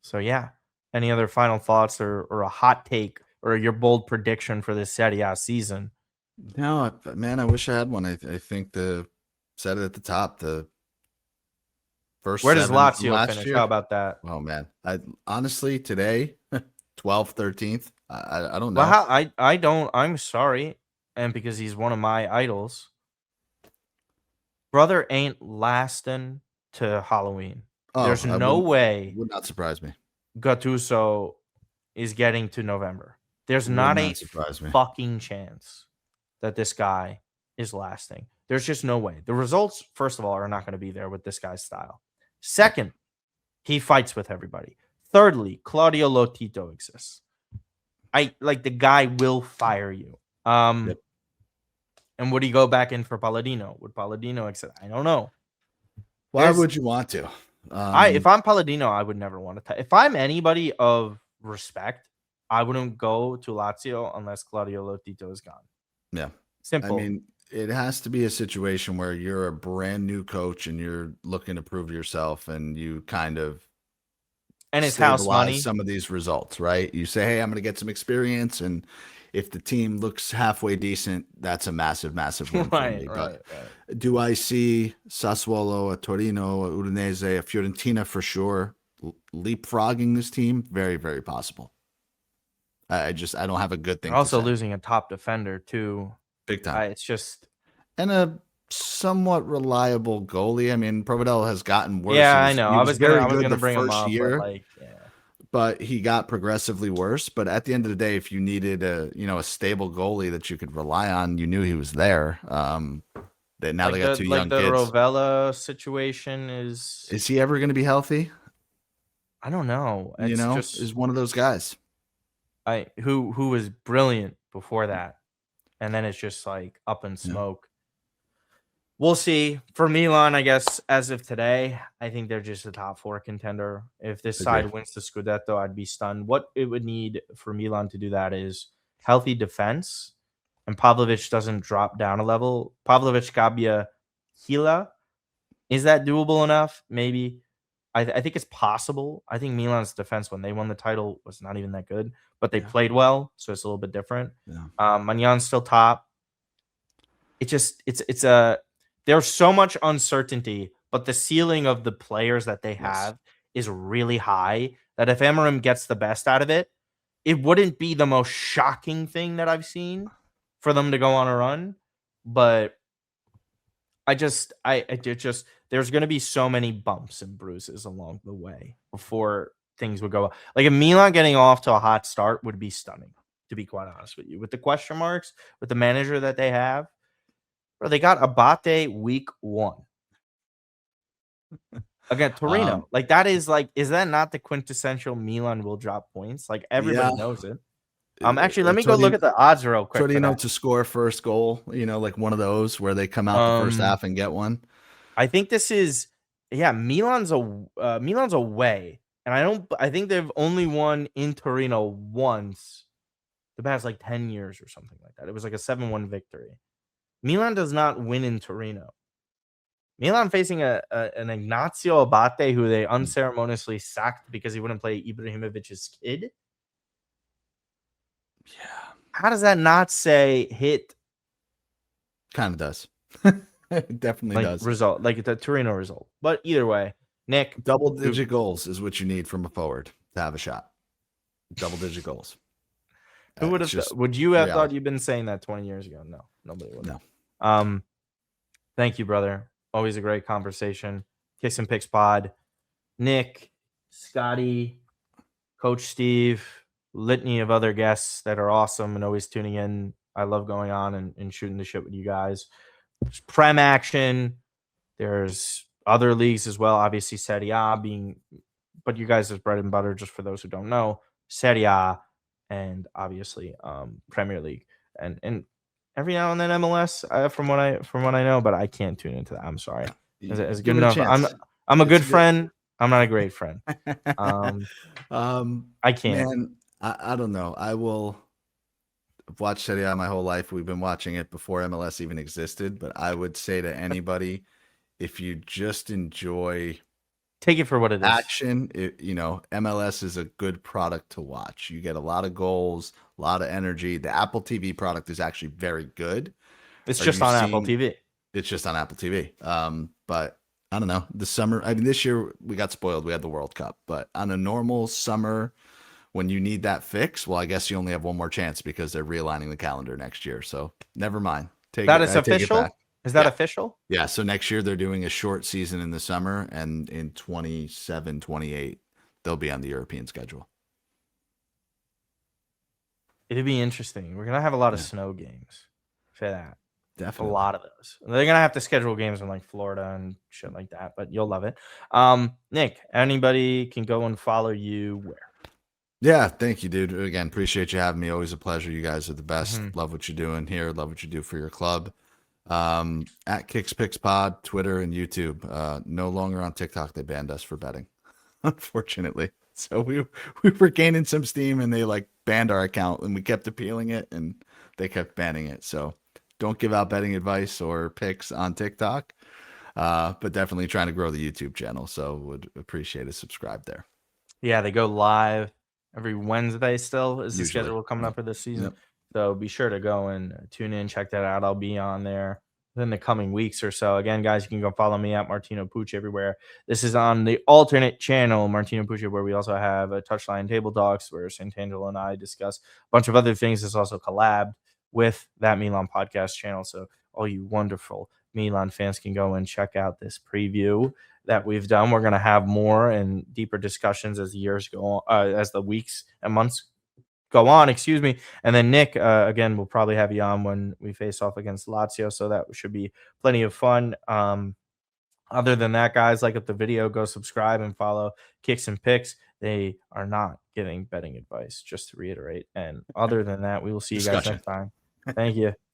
So yeah. Any other final thoughts or a hot take or your bold prediction for this Serie A season?
No, man, I wish I had one. I think said it at the top. The first
Where does
7 from
Lazio
last
finish? How
year.
about that?
Oh man, I honestly today, 12th, 13th. I don't
Well,
know.
I don't. I'm sorry, and because he's one of my idols, brother ain't lasting to Halloween.
Oh,
There's
I
no way
would not surprise me.
Gattuso is getting to November. There's
Would
not
not
a
surprise me.
fucking chance that this guy is lasting. There's just no way. The results, first of all, are not going to be there with this guy's style. Second, he fights with everybody. Thirdly, Claudio Lotito exists. I like the guy will fire you.
Yep.
And would he go back in for Palladino? Would Palladino accept? I don't know.
Why would you want to?
If I'm Palladino, I would never want to. If I'm anybody of respect, I wouldn't go to Lazio unless Claudio Lotito is gone.
Yeah.
Simple.
I mean, it has to be a situation where you're a brand new coach and you're looking to prove yourself, and you kind of
and it's house money.
some of these results, right? You say, hey, I'm going to get some experience, and if the team looks halfway decent, that's a massive, massive win for me. But do I see Sassuolo, a Torino, a Udinese, a Fiorentina for sure leapfrogging this team? Very, very possible. I don't have a good thing.
Also losing a top defender too.
Big time.
It's just
and a somewhat reliable goalie. I mean, Provedel has gotten worse.
Yeah, I know.
He
I was gonna bring him up,
year,
but like, yeah.
But he got progressively worse. But at the end of the day, if you needed a stable goalie that you could rely on, you knew he was there. That now they got two young kids.
The Rovella situation is
he ever going to be healthy?
I don't know. It's just
is one of those guys.
Who was brilliant before that, and then it's just like up in smoke. Yeah. We'll see. For Milan, I guess, as of today, I think they're just a top 4 contender. If this
Agree.
side wins the Scudetto, I'd be stunned. What it would need for Milan to do that is healthy defense, and Pavlovic doesn't drop down a level. Pavlovic, Gabia, Hila. Is that doable enough? Maybe. I think it's possible. I think Milan's defense, when they won the title, was not even that good, but they played well, so it's a little bit different.
Yeah.
Magnan's still top. It's a there's so much uncertainty, but the ceiling of the players that they have is really high that if Amorim gets the best out of it, it wouldn't be the most shocking thing that I've seen for them to go on a run. But I just there's going to be so many bumps and bruises along the way before things would go. Like if Milan getting off to a hot start would be stunning, to be quite honest with you. With the question marks, with the manager that they have, bro, they got Abate week 1 against Torino. Like that is that not the quintessential Milan will drop points? Like everybody knows it. Actually, let me go look at the odds real quick.
Torino to score first goal, like one of those where they come out the first half and get one.
I think this is Milan's away, and I think they've only won in Torino once the past like 10 years or something like that. It was like a 7-1 victory. Milan does not win in Torino. Milan facing an Ignazio Abate who they unceremoniously sacked because he wouldn't play Ibrahimovic's kid.
Yeah.
How does that not say hit?
Kind of does. It definitely does.
Result, like the Torino result. But either way, Nick.
Double-digit goals is what you need from a forward to have a shot. Double-digit goals.
Who would have? Would you have thought you'd been saying that 20 years ago? No, nobody would.
No.
Thank you, brother. Always a great conversation. Kicks and Picks Pod. Nick, Scotty, Coach Steve, litany of other guests that are awesome and always tuning in. I love going on and shooting the shit with you guys. There's Prem action. There's other leagues as well. Obviously, Serie A but you guys' bread and butter, just for those who don't know, Serie A and obviously Premier League and every now and then MLS from what I know, but I can't tune into that. I'm sorry. It's good enough. I'm a good friend. I'm not a great friend. I can't.
Man, I don't know. I've watched Serie A my whole life. We've been watching it before MLS even existed. But I would say to anybody, if you just enjoy
take it for what it is.
Action, MLS is a good product to watch. You get a lot of goals, a lot of energy. The Apple TV product is actually very good.
It's just on Apple TV.
It's just on Apple TV. But I don't know. The summer, this year we got spoiled. We had the World Cup. But on a normal summer, when you need that fix, well, I guess you only have one more chance because they're realigning the calendar next year. So never mind.
Is official? Is that official?
Yeah. So next year they're doing a short season in the summer, and in 27, 28, they'll be on the European schedule.
It'd be interesting. We're going to have a lot of snow games for that.
Definitely.
A lot of those. They're going to have to schedule games in like Florida and shit like that, but you'll love it. Nick, anybody can go and follow you where?
Yeah, thank you, dude. Again, appreciate you having me. Always a pleasure. You guys are the best. Love what you're doing here. Love what you do for your club. At Kicks Picks Pod, Twitter and YouTube. No longer on TikTok. They banned us for betting, unfortunately. So we were gaining some steam, and they banned our account, and we kept appealing it, and they kept banning it. So don't give out betting advice or picks on TikTok, but definitely trying to grow the YouTube channel. So would appreciate a subscribe there.
Yeah, they go live every Wednesday still is the schedule coming up for this season. Yep. So be sure to go and tune in, check that out. I'll be on there in the coming weeks or so. Again, guys, you can go follow me at Martino Puccio everywhere. This is on the alternate channel, Martino Puccio, where we also have a Touchline Table Talks where Santangelo and I discuss a bunch of other things. It's also collabed with that Milan podcast channel. So all you wonderful Milan fans can go and check out this preview that we've done. We're going to have more and deeper discussions as the years go on, as the weeks and months go on, and then Nick, again, we'll probably have you on when we face off against Lazio, so that should be plenty of fun. Other than that, guys, like up the video, go subscribe and follow Kicks and Picks. They are not giving betting advice, just to reiterate. And other than that, we will see you guys next time. Thank you.